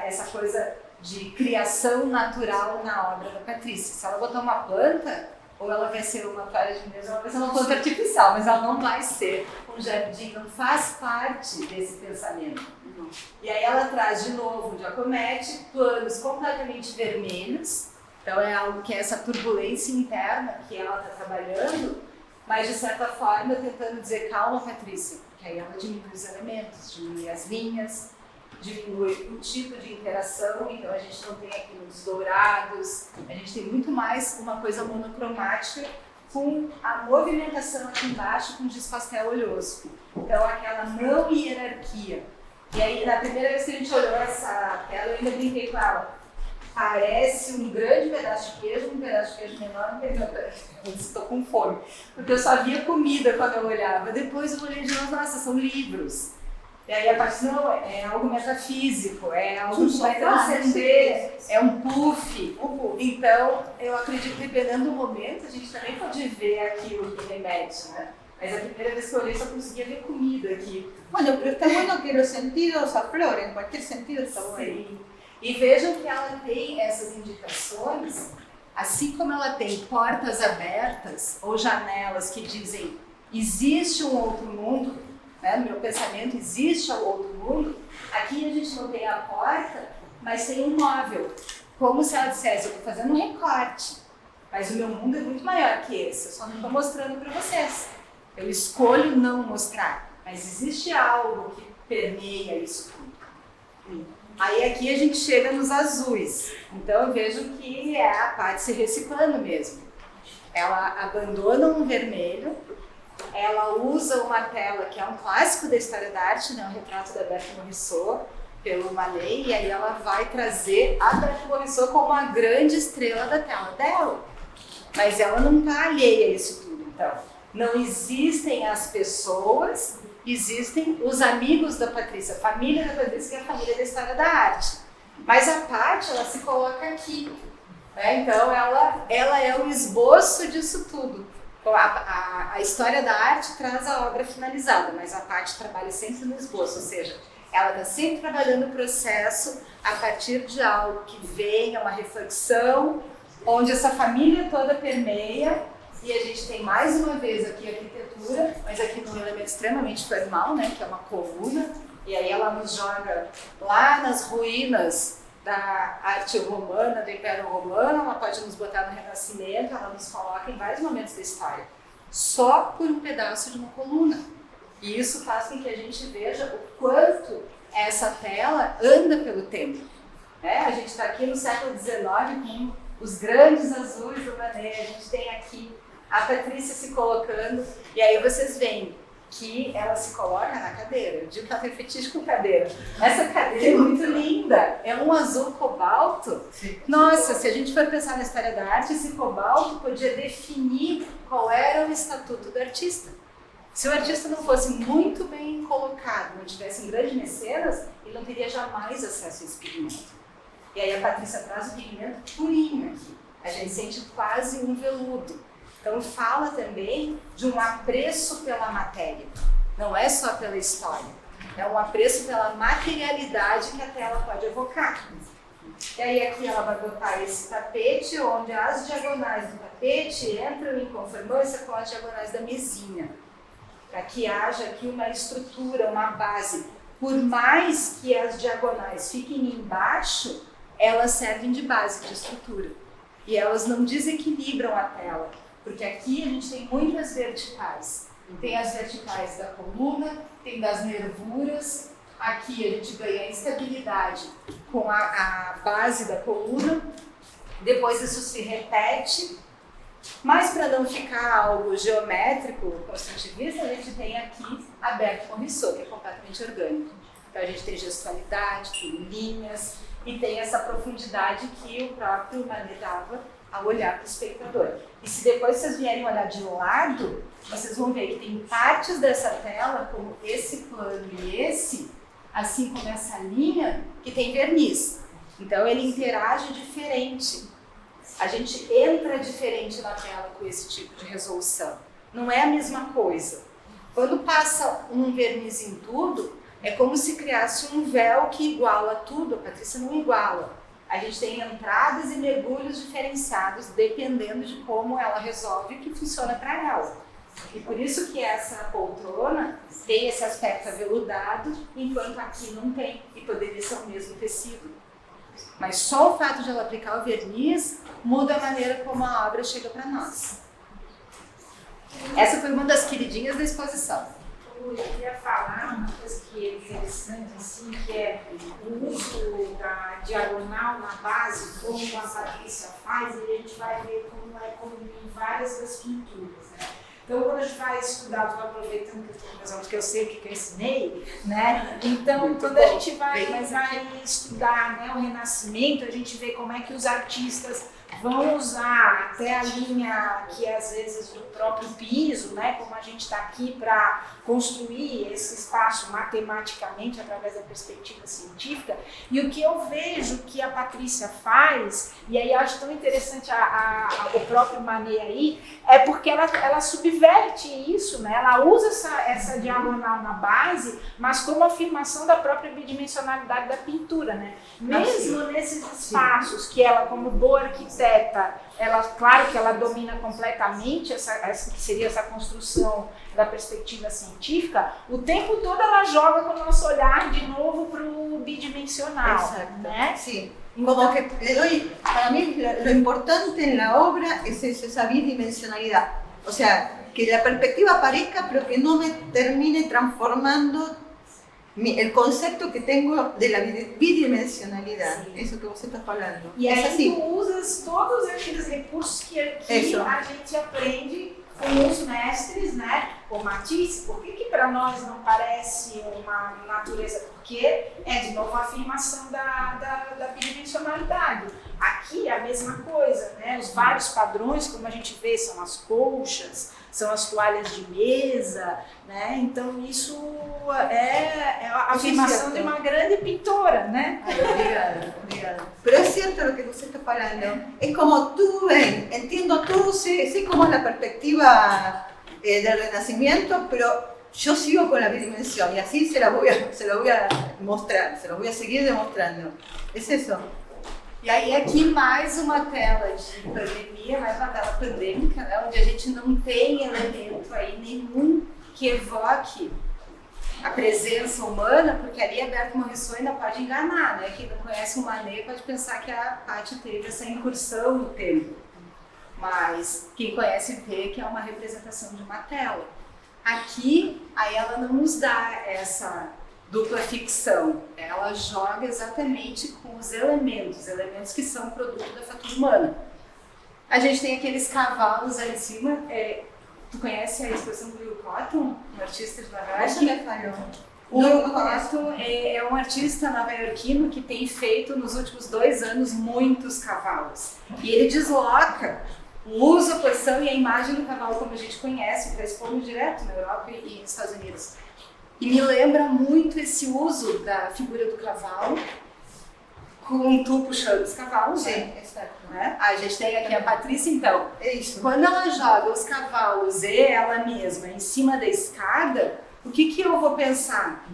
essa coisa de criação natural na obra da Patrícia. Se ela botar uma planta, ou ela vai ser uma toalha de mesa, ou ela vai ser uma planta artificial, mas ela não vai ser um jardim, não faz parte desse pensamento. E aí ela traz de novo o Giacometti, planos completamente vermelhos, então é algo que é essa turbulência interna que ela está trabalhando, mas de certa forma tentando dizer calma, Patrícia, porque aí ela diminui os elementos, diminui as linhas, diminui o tipo de interação, então a gente não tem aqui uns dourados, a gente tem muito mais uma coisa monocromática com a movimentação aqui embaixo com giz pastel oleoso. Então aquela não hierarquia. E aí na primeira vez que a gente olhou essa tela eu ainda brinquei com ela. Parece um grande pedaço de queijo, um pedaço de queijo menor, eu estou com fome. Porque eu só via comida quando eu olhava. Depois eu olhei de novo, nossa, são livros. E aí a parte não, é algo metafísico, é algo que vai transcender, é um puff. Então, eu acredito que dependendo do momento, a gente também pode ver aquilo que remete, né? Mas a primeira vez que eu olhei só conseguia ver comida aqui. Bueno, pero está bueno que los sentidos afloren, cualquier sentido está bueno. E vejam que ela tem essas indicações, assim como ela tem portas abertas ou janelas que dizem existe um outro mundo, né? No meu pensamento existe um outro mundo, aqui a gente não tem a porta, mas tem um móvel. Como se ela dissesse, eu estou fazendo um recorte, mas o meu mundo é muito maior que esse, eu só não estou mostrando para vocês. Eu escolho não mostrar, mas existe algo que permeia isso tudo. Aí aqui a gente chega nos azuis, então eu vejo que é a parte se reciclando mesmo. Ela abandona um vermelho, ela usa uma tela que é um clássico da história da arte, né? Um retrato da Berthe Morisot, pelo Manet, e aí ela vai trazer a Berthe Morisot como a grande estrela da tela dela. Mas ela não está alheia a isso tudo, então. Não existem as pessoas, existem os amigos da Patrícia, a família da Patrícia, que é a família da história da arte. Mas a parte, ela se coloca aqui, né? Então ela é o esboço disso tudo. A história da arte traz a obra finalizada, mas a parte trabalha sempre no esboço, ou seja, ela está sempre trabalhando o processo a partir de algo que venha, uma reflexão, onde essa família toda permeia. E a gente tem mais uma vez aqui a arquitetura, mas aqui num elemento extremamente formal, né, que é uma coluna, e aí ela nos joga lá nas ruínas da arte romana, do Império Romano, ela pode nos botar no Renascimento, ela nos coloca em vários momentos da história, só por um pedaço de uma coluna. E isso faz com que a gente veja o quanto essa tela anda pelo tempo. Né? A gente está aqui no século XIX com os grandes azuis do Manet, a gente tem aqui a Patrícia se colocando, e aí vocês veem que ela se coloca na cadeira. Eu digo que ela tem fetiche com cadeira. Essa cadeira é muito linda, é um azul cobalto. Nossa, se a gente for pensar na história da arte, esse cobalto podia definir qual era o estatuto do artista. Se o artista não fosse muito bem colocado, não tivesse um grande mecenas, ele não teria jamais acesso a esse pigmento. E aí a Patrícia traz o pigmento purinho aqui. A gente sente quase um veludo. Então fala também de um apreço pela matéria, não é só pela história, é um apreço pela materialidade que a tela pode evocar. E aí aqui ela vai botar esse tapete, onde as diagonais do tapete entram em conformância com as diagonais da mesinha, para que haja aqui uma estrutura, uma base. Por mais que as diagonais fiquem embaixo, elas servem de base, de estrutura, e elas não desequilibram a tela. Porque aqui a gente tem muitas verticais. Tem as verticais da coluna, tem das nervuras. Aqui a gente ganha estabilidade com a base da coluna. Depois isso se repete. Mas para não ficar algo geométrico, construtivista, a gente tem aqui a Berthe Morisot, que é completamente orgânico. Então a gente tem gestualidade, tem linhas e tem essa profundidade que o próprio Manet dava ao olhar para o espectador. E se depois vocês vierem olhar de lado, vocês vão ver que tem partes dessa tela, como esse plano e esse, assim como essa linha, que tem verniz. Então ele interage diferente. A gente entra diferente na tela com esse tipo de resolução. Não é a mesma coisa. Quando passa um verniz em tudo, é como se criasse um véu que iguala tudo. A Patrícia não iguala. A gente tem entradas e mergulhos diferenciados dependendo de como ela resolve o que funciona para ela. E por isso que essa poltrona tem esse aspecto aveludado, enquanto aqui não tem, e poderia ser o mesmo tecido. Mas só o fato de ela aplicar o verniz muda a maneira como a obra chega para nós. Essa foi uma das queridinhas da exposição. Eu queria falar uma coisa que é interessante, assim, que é o uso da diagonal na base, como a Patrícia faz, e a gente vai ver como é comum em várias das pinturas, né? Então, quando a gente vai estudar, estou aproveitando que eu estou com meus alunos, que eu sei o que eu ensinei, né? Então, quando a gente vai estudar, né, o Renascimento, a gente vê como é que os artistas vão usar até a linha que às vezes do próprio piso, né, como a gente está aqui para construir esse espaço matematicamente através da perspectiva científica. E o que eu vejo que a Patrícia faz, e aí eu acho tão interessante o próprio Manet aí, é porque ela subverte isso, né? Ela usa essa diagonal na base, mas como afirmação da própria bidimensionalidade da pintura, né? Mesmo nesses espaços que ela, como boa arquiteta, ela, claro que ela domina completamente essa que seria essa construção da perspectiva científica, o tempo todo ela joga com o nosso olhar de novo para o bidimensional. Exacto. Né? Sí. Como que le doy, para mí lo importante en la obra es esa bidimensionalidad. O sea, que la perspectiva aparezca, pero que no me termine transformando el concepto que tengo de la bidimensionalidad. Sí. Eso que você está falando. E aí assim, tu usas todos aqueles recursos que a gente aprende com os mestres, né? O Matisse, por que para nós não parece uma natureza? Porque é de novo a afirmação da bidimensionalidade. Aqui é a mesma coisa, né? Os vários padrões, como a gente vê, são as colchas, são as toalhas de mesa, né? Então isso é a afirmação de uma grande pintora, né? Obrigada. Pero es cierto lo que usted está hablando. Es como tú ven, entiendo todo, sé cómo es la perspectiva del Renacimiento, pero yo sigo con la bidimensión y así se lo voy a mostrar, se lo voy a seguir demostrando. Es eso. E aí aqui mais uma tela de pandemia, mais uma tela pandêmica, né, onde a gente não tem elemento aí nenhum que evoque a presença humana, porque ali Alberto Morisot ainda pode enganar, né? Quem não conhece o Manet pode pensar que a Paty teve essa incursão no tempo, mas quem conhece vê que é uma representação de uma tela. Aqui, aí ela não nos dá essa dupla ficção, ela joga exatamente com os elementos que são produto da fatura humana. A gente tem aqueles cavalos aí em cima, tu conhece a exposição do Will Cotton, um artista de Nova York? O Will Cotton é um artista nova-iorquino que tem feito nos últimos 2 anos muitos cavalos. E ele desloca o uso, a posição e a imagem do cavalo como a gente conhece, para expor direto na Europa e nos Estados Unidos. E me lembra muito esse uso da figura do cavalo, com tu puxando os cavalos, Sim, exato. Né? A gente tem aqui a Patrícia, então. É isso. Quando ela joga os cavalos e ela mesma em cima da escada, o que eu vou pensar?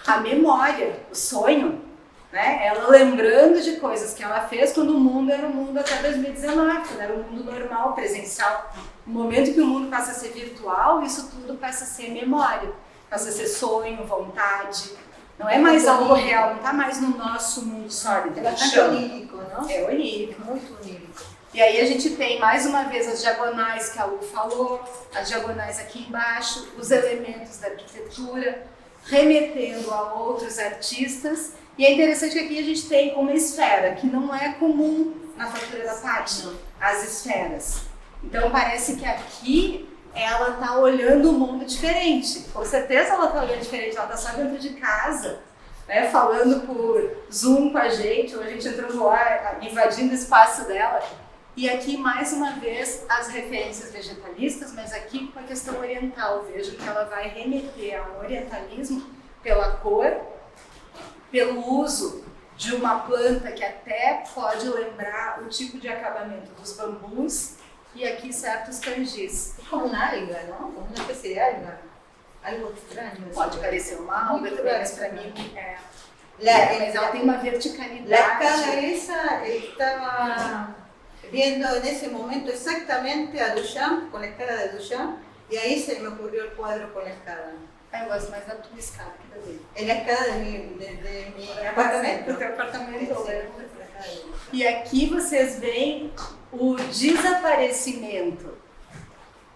A memória, o sonho, né? Ela lembrando de coisas que ela fez quando o mundo era o mundo até 2019, quando era o mundo normal, presencial. No momento que o mundo passa a ser virtual, isso tudo passa a ser memória. Passa a ser sonho, vontade, não é mais algo real, não está mais no nosso mundo sólido. É bastante onírico, não? É onírico. Muito onírico. E aí a gente tem mais uma vez as diagonais que a Lu falou, as diagonais aqui embaixo, os elementos da arquitetura, remetendo a outros artistas. E é interessante que aqui a gente tem uma esfera, que não é comum na fatura da Paty, as esferas. Então parece que aqui ela está olhando o mundo diferente. Com certeza ela está olhando diferente, ela está só dentro de casa, né, falando por Zoom com a gente, ou a gente entrando lá, invadindo o espaço dela. E aqui, mais uma vez, as referências vegetalistas, mas aqui com a questão oriental. Vejo que ela vai remeter ao orientalismo pela cor, pelo uso de uma planta que até pode lembrar o tipo de acabamento dos bambus, e aqui certos cangis. Como uma alga, não? Como uma espécie de alga. Algo estranho. Pode parecer uma alga também, mas para mim é. Mas ela tem uma verticalidade. La escala esa estaba viendo en ese momento exactamente a Duchamp, con la escala de Duchamp, y ahí se me ocurrió el cuadro con la escala. Eu gosto mais da tua escala que da dele. En la escala de mi apartamento. Do teu apartamento, eu lembro. E aqui vocês veem o desaparecimento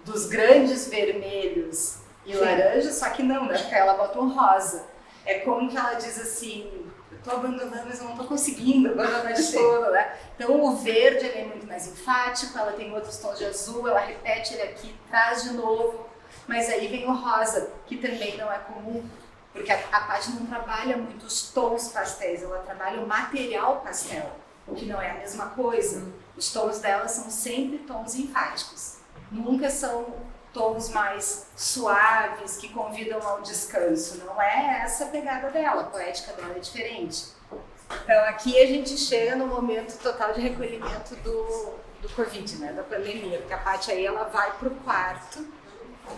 dos grandes vermelhos e laranjas, só que não, né? Porque ela bota um rosa. É como que ela diz assim, eu tô abandonando, mas eu não tô conseguindo abandonar de todo, né? Então o verde ele é muito mais enfático, ela tem outros tons de azul, ela repete ele aqui, traz de novo, mas aí vem o rosa, que também não é comum, porque a Paty não trabalha muito os tons pastéis, ela trabalha o material pastel, o que não é a mesma coisa. Os tons dela são sempre tons enfáticos, nunca são tons mais suaves, que convidam ao descanso. Não é essa a pegada dela, a poética dela é diferente. Então aqui a gente chega no momento total de recolhimento do Covid, né, da pandemia, porque a Paty aí ela vai pro quarto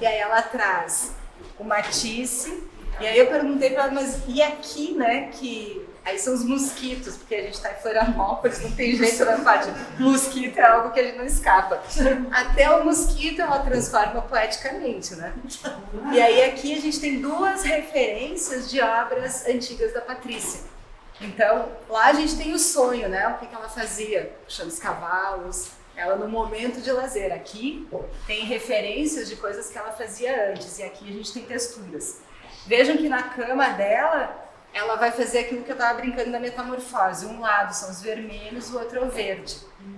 e aí ela traz o Matisse, e aí eu perguntei para ela, mas e aqui, né, que aí são os mosquitos, porque a gente está em Florianópolis, não tem jeito na parte. Mosquito é algo que a gente não escapa. Até o mosquito ela transforma poeticamente, né? E aí aqui a gente tem duas referências de obras antigas da Patrícia. Então, lá a gente tem o sonho, né? O que ela fazia, puxando os cavalos, ela no momento de lazer. Aqui tem referências de coisas que ela fazia antes, e aqui a gente tem texturas. Vejam que na cama dela, ela vai fazer aquilo que eu estava brincando da metamorfose. Um lado são os vermelhos, o outro é o verde.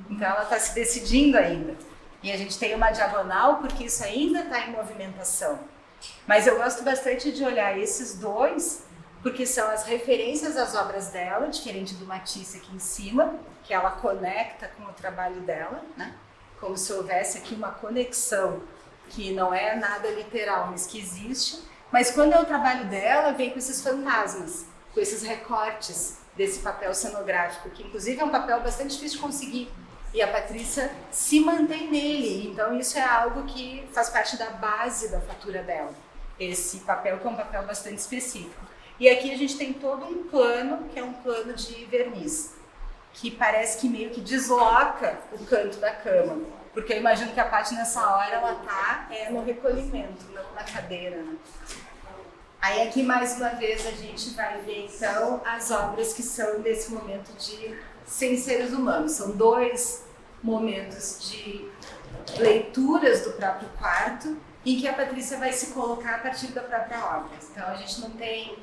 Então ela está se decidindo ainda. E a gente tem uma diagonal porque isso ainda está em movimentação. Mas eu gosto bastante de olhar esses dois, porque são as referências às obras dela, diferente do Matisse aqui em cima, que ela conecta com o trabalho dela, né? Como se houvesse aqui uma conexão que não é nada literal, mas que existe. Mas quando é o trabalho dela, vem com esses fantasmas, com esses recortes desse papel cenográfico, que inclusive é um papel bastante difícil de conseguir. E a Patrícia se mantém nele, então isso é algo que faz parte da base da fatura dela. Esse papel que é um papel bastante específico. E aqui a gente tem todo um plano, que é um plano de verniz, que parece que meio que desloca o canto da cama. Porque eu imagino que a Paty nessa hora ela tá no recolhimento, não na cadeira, né? Aí aqui mais uma vez a gente vai ver então as obras que são desse momento de sem seres humanos. São dois momentos de leituras do próprio quarto em que a Patrícia vai se colocar a partir da própria obra. Então a gente não tem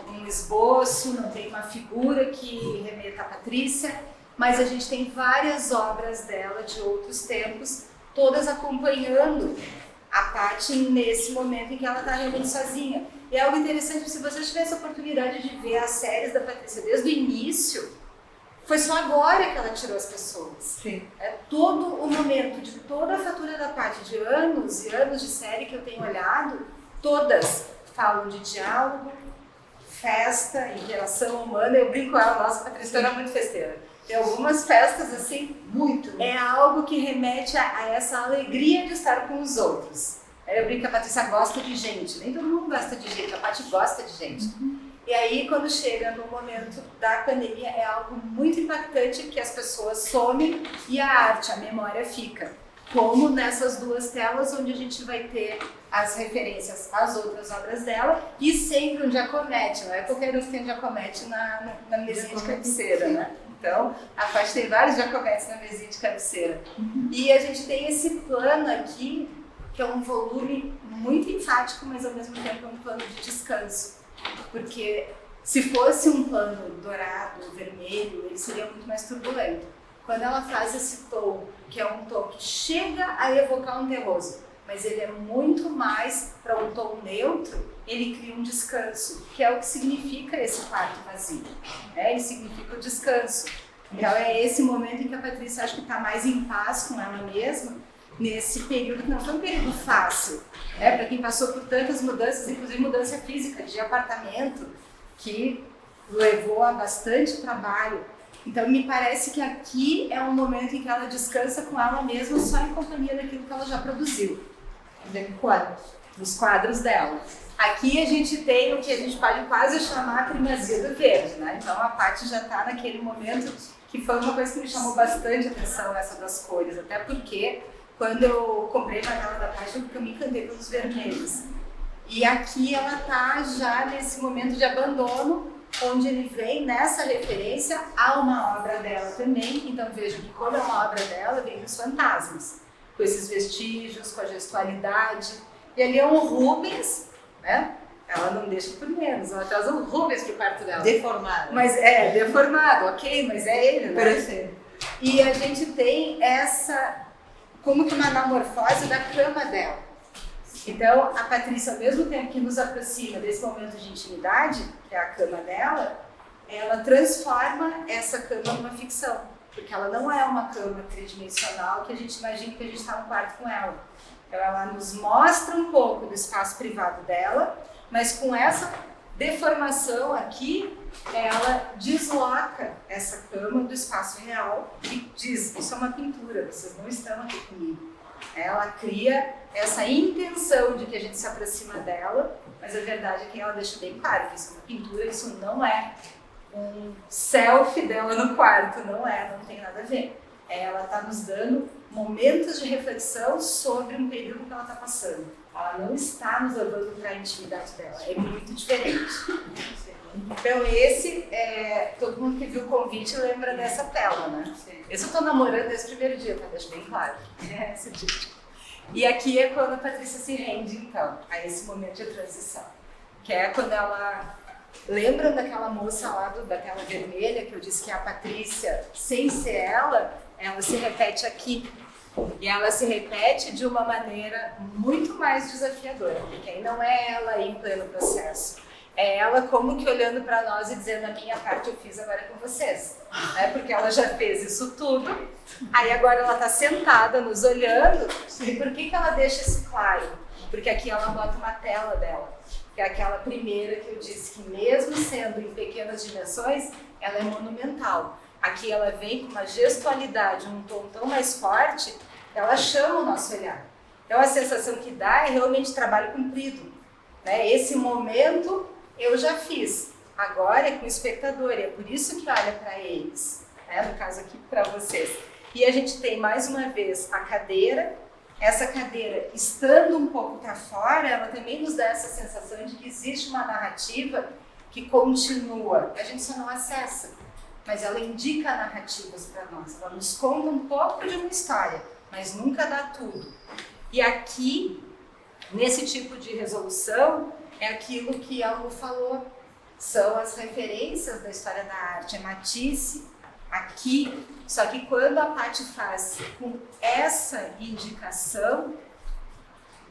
um esboço, não tem uma figura que remeta à Patrícia, mas a gente tem várias obras dela de outros tempos, todas acompanhando a Paty nesse momento em que ela está realmente sozinha. E é algo interessante, se você tivesse a oportunidade de ver as séries da Patrícia desde o início, foi só agora que ela tirou as pessoas. Sim. É todo o momento de toda a fatura da Paty, de anos e anos de série que eu tenho olhado, todas falam de diálogo, festa, interação humana. Eu brinco com ela, nossa, a Patrícia era muito festeira. Tem algumas festas assim, muito. É algo que remete a essa alegria de estar com os outros. Eu brinco que a Patrícia gosta de gente, nem todo mundo gosta de gente, a Paty gosta de gente. E aí, quando chega no momento da pandemia, é algo muito impactante que as pessoas somem e a arte, a memória fica. Como nessas duas telas, onde a gente vai ter as referências às outras obras dela e sempre um Giacometti, não é qualquer um que tem Giacometti na mesinha de cabeceira, né? Então, a Paty tem vários Giacometti na mesinha de cabeceira. E a gente tem esse plano aqui, que é um volume muito enfático, mas ao mesmo tempo é um plano de descanso. Porque se fosse um plano dourado, vermelho, ele seria muito mais turbulento. Quando ela faz esse tom, que é um tom que chega a evocar um terroso, mas ele é muito mais para um tom neutro, ele cria um descanso, que é o que significa esse quarto vazio. Ele significa o descanso. Então é esse momento em que a Patrícia acho que está mais em paz com ela mesma, nesse período que não foi um período fácil, né? Para quem passou por tantas mudanças, inclusive mudança física de apartamento, que levou a bastante trabalho. Então me parece que aqui é um momento em que ela descansa com ela mesma, só em companhia daquilo que ela já produziu, dos quadros dela. Aqui a gente tem o que a gente pode quase chamar a primazia do verde, né? Então a Paty já está naquele momento que foi uma coisa que me chamou bastante atenção, essa das cores, até porque quando eu comprei a tela da Paty, eu me encantei pelos vermelhos. E aqui ela está já nesse momento de abandono, onde ele vem nessa referência a uma obra dela também. Então vejo que como é uma obra dela, vem os fantasmas, com esses vestígios, com a gestualidade. E ali é um Rubens, né? Ela não deixa por menos, ela traz um Rubens pro quarto dela. Deformado. Mas deformado, ok, mas é ele, né? Pero E a gente tem essa, como que uma anamorfose da cama dela. Então, a Patrícia, ao mesmo tempo que nos aproxima desse momento de intimidade, que é a cama dela, ela transforma essa cama numa ficção. Porque ela não é uma cama tridimensional que a gente imagina que a gente está no quarto com ela. Então, ela nos mostra um pouco do espaço privado dela, mas com essa deformação aqui, ela desloca essa cama do espaço real e diz, isso é uma pintura, vocês não estão aqui comigo. Ela cria essa intenção de que a gente se aproxima dela, mas a verdade é que ela deixa bem claro que isso é uma pintura, isso não é um selfie dela no quarto, não tem nada a ver. Ela está nos dando momentos de reflexão sobre um período que ela está passando. Ela não está nos levando para a intimidade dela, é muito diferente. Então esse, todo mundo que viu o convite lembra dessa tela, né? Esse eu estou namorando desde o primeiro dia, tá? Deixa bem claro. Esse dia. E aqui é quando a Patrícia se rende, então, a esse momento de transição. Que é quando ela... Lembram daquela moça lá da tela vermelha, que eu disse que é a Patrícia, sem ser ela se repete aqui. E ela se repete de uma maneira muito mais desafiadora, porque aí não é ela em pleno processo. É ela como que olhando para nós e dizendo, a minha parte eu fiz, agora é com vocês. Porque ela já fez isso tudo, aí agora ela está sentada nos olhando. E por que ela deixa isso claro? Porque aqui ela bota uma tela dela, que é aquela primeira que eu disse que mesmo sendo em pequenas dimensões, ela é monumental. Aqui ela vem com uma gestualidade, um tom tão mais forte, ela chama o nosso olhar. Então a sensação que dá é realmente trabalho cumprido. Esse momento eu já fiz, agora é com o espectador, e é por isso que olha para eles, no caso aqui para vocês. E a gente tem mais uma vez a cadeira, essa cadeira estando um pouco para fora, ela também nos dá essa sensação de que existe uma narrativa que continua, a gente só não acessa, mas ela indica narrativas para nós, ela nos conta um pouco de uma história, mas nunca dá tudo. E aqui, nesse tipo de resolução, é aquilo que a Lu falou, são as referências da história da arte, é Matisse, aqui, só que quando a Paty faz com essa indicação,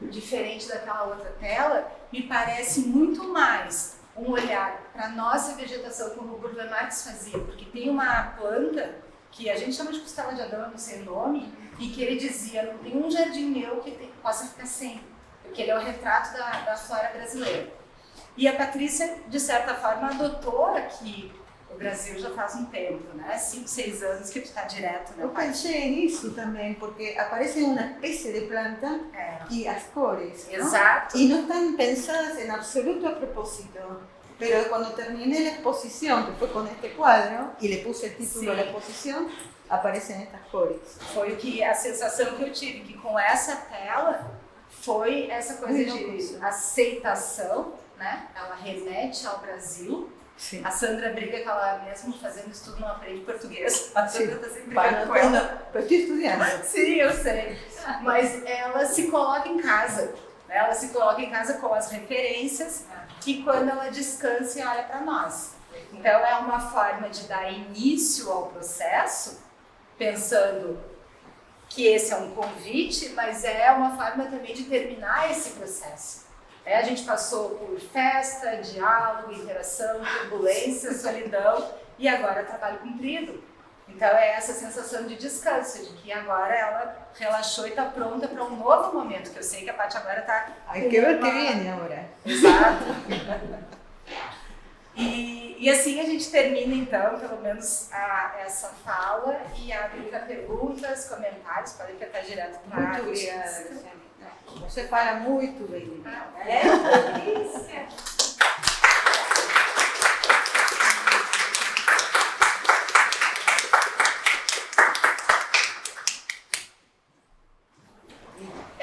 diferente daquela outra tela, me parece muito mais um olhar para a nossa vegetação, como o Burle Marx fazia, porque tem uma planta que a gente chama de costela de Adão, não sei o nome, e que ele dizia, não tem um jardim meu que possa ficar sem, porque ele é o retrato da flora brasileira. E a Patrícia, de certa forma, adotou aqui o Brasil já faz um tempo, 5, 6 anos que tu está direto, né? Eu pensei nisso também, porque aparece uma espécie de planta e as cores, ¿no? Exato. E não estão pensadas em absoluto a propósito. Pero cuando terminé la exposición, que fue con este cuadro, y le puse el título de la exposición, aparecen estas cores. Foi que a sensação que eu tive, que com essa tela, foi essa coisa de aceitação, né? Ela remete ao Brasil. Sim. A Sandra briga que ela mesmo fazendo estudo não aprende português. A Sandra está sempre brigando com ela. Eu estou estudando. Sim, eu sei. Mas ela se coloca em casa. Ela se coloca em casa com as referências e quando ela descansa e olha para nós. Então é uma forma de dar início ao processo, pensando que esse é um convite, mas é uma forma também de terminar esse processo. A gente passou por festa, diálogo, interação, turbulência, solidão e agora trabalho cumprido. Então é essa sensação de descanso, de que agora ela relaxou e está pronta para um novo momento, que eu sei que a Paty agora está... Hay que ver que viene ahora. Exato. E assim a gente termina então, pelo menos, essa fala e abre para perguntas, comentários, podem apertar direto para a Muito obrigada. Você fala muito bem. Delícia!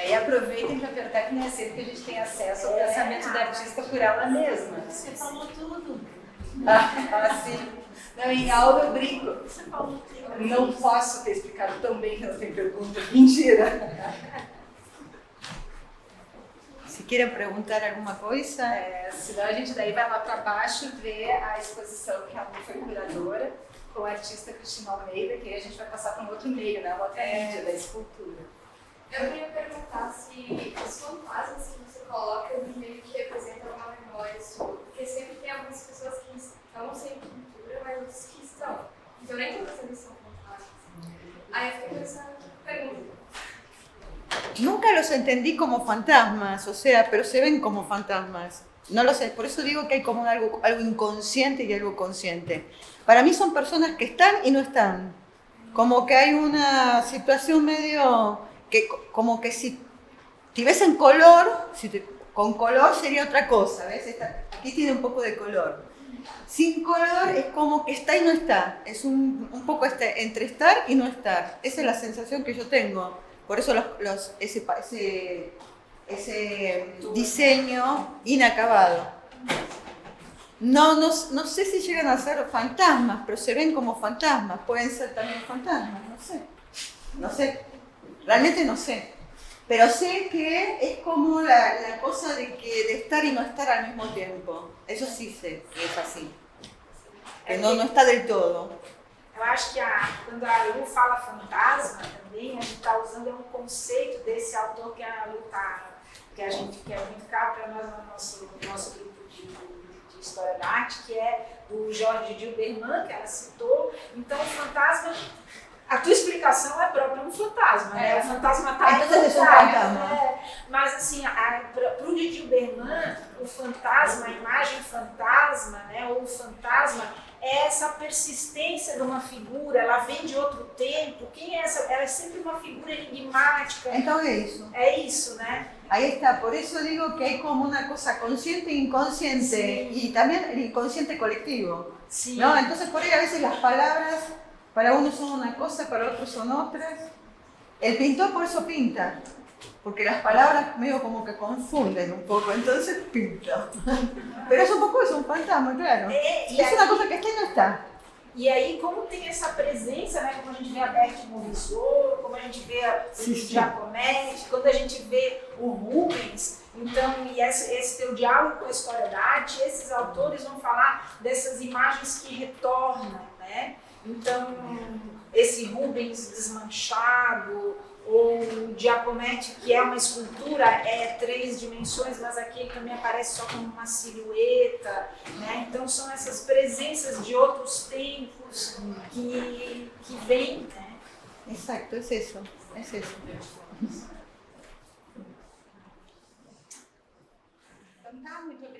E aproveitem para apertar que nem é sempre que a gente tem acesso ao pensamento da artista por ela mesma. Você falou tudo. Sim. Não, em aula eu brinco. Você falou tudo. Não posso ter explicado tão bem que não tem pergunta. Mentira. Se quieren preguntar alguma coisa, Senão a gente daí vai lá para baixo ver a exposição que a Lu foi curadora com a artista Cristina Almeida, que aí a gente vai passar para um outro meio, né? Uma outra mídia da escultura. Eu queria perguntar se os fantasmas que você coloca meio que representam uma memória sua, porque sempre tem algumas pessoas que estão sem pintura, mas outras que estão. Então nem todas eles são fantasmas. Aí eu fiquei com essa pergunta. nunca los entendí como fantasmas, o sea, pero se ven como fantasmas. No lo sé, por eso digo que hay como algo inconsciente y algo consciente. Para mí son personas que están y no están. Como que hay una situación medio... que como que si ves en color, con color sería otra cosa, ¿ves? Aquí tiene un poco de color. Sin color es como que está y no está, es un poco entre estar y no estar. Esa es la sensación que yo tengo. Por eso ese diseño inacabado. No sé si llegan a ser fantasmas, pero se ven como fantasmas, pueden ser también fantasmas, no sé. Realmente no sé, pero sé que es como la cosa de estar y no estar al mismo tiempo. Eso sí sé que es así, que no está del todo. Eu acho que quando a Lu fala fantasma também, a gente está usando um conceito desse autor que a Lu que é muito caro para nós no nosso grupo de História da Arte, que é o Jorge Dilberman, que ela citou. Então, o fantasma... A tua explicação é própria um fantasma, né? O fantasma está aí. Mas assim, para o Didi Berman, o fantasma, a imagem fantasma, né? Ou o fantasma é essa persistência de uma figura, ela vem de outro tempo. Quem é essa? Ela é sempre uma figura enigmática. Então é isso. É isso, né? Ahí está, por eso digo que hay como una cosa consciente e inconsciente, sí. Y también el inconsciente colectivo. Sí. ¿No? Entonces por ahí a veces las palabras para unos son una cosa, para otros son otras. El pintor por eso pinta, porque las palabras medio como que confunden un poco, entonces pinta. Pero es un poco un fantasma, claro. Es una cosa que está y no está. E aí, como tem essa presença, né, como a gente vê a Berthe Morisot, como a gente vê o Giacometti, quando a gente vê o Rubens, então, e esse teu diálogo com a história da arte, esses autores vão falar dessas imagens que retornam, né? Então, esse Rubens desmanchado, ou o Giacometti, que é uma escultura, é 3 dimensões, mas aqui ele também aparece só como uma silhueta, né? Então são essas presenças de outros tempos que vêm, né? Exato, é isso. Então tá, muito obrigada.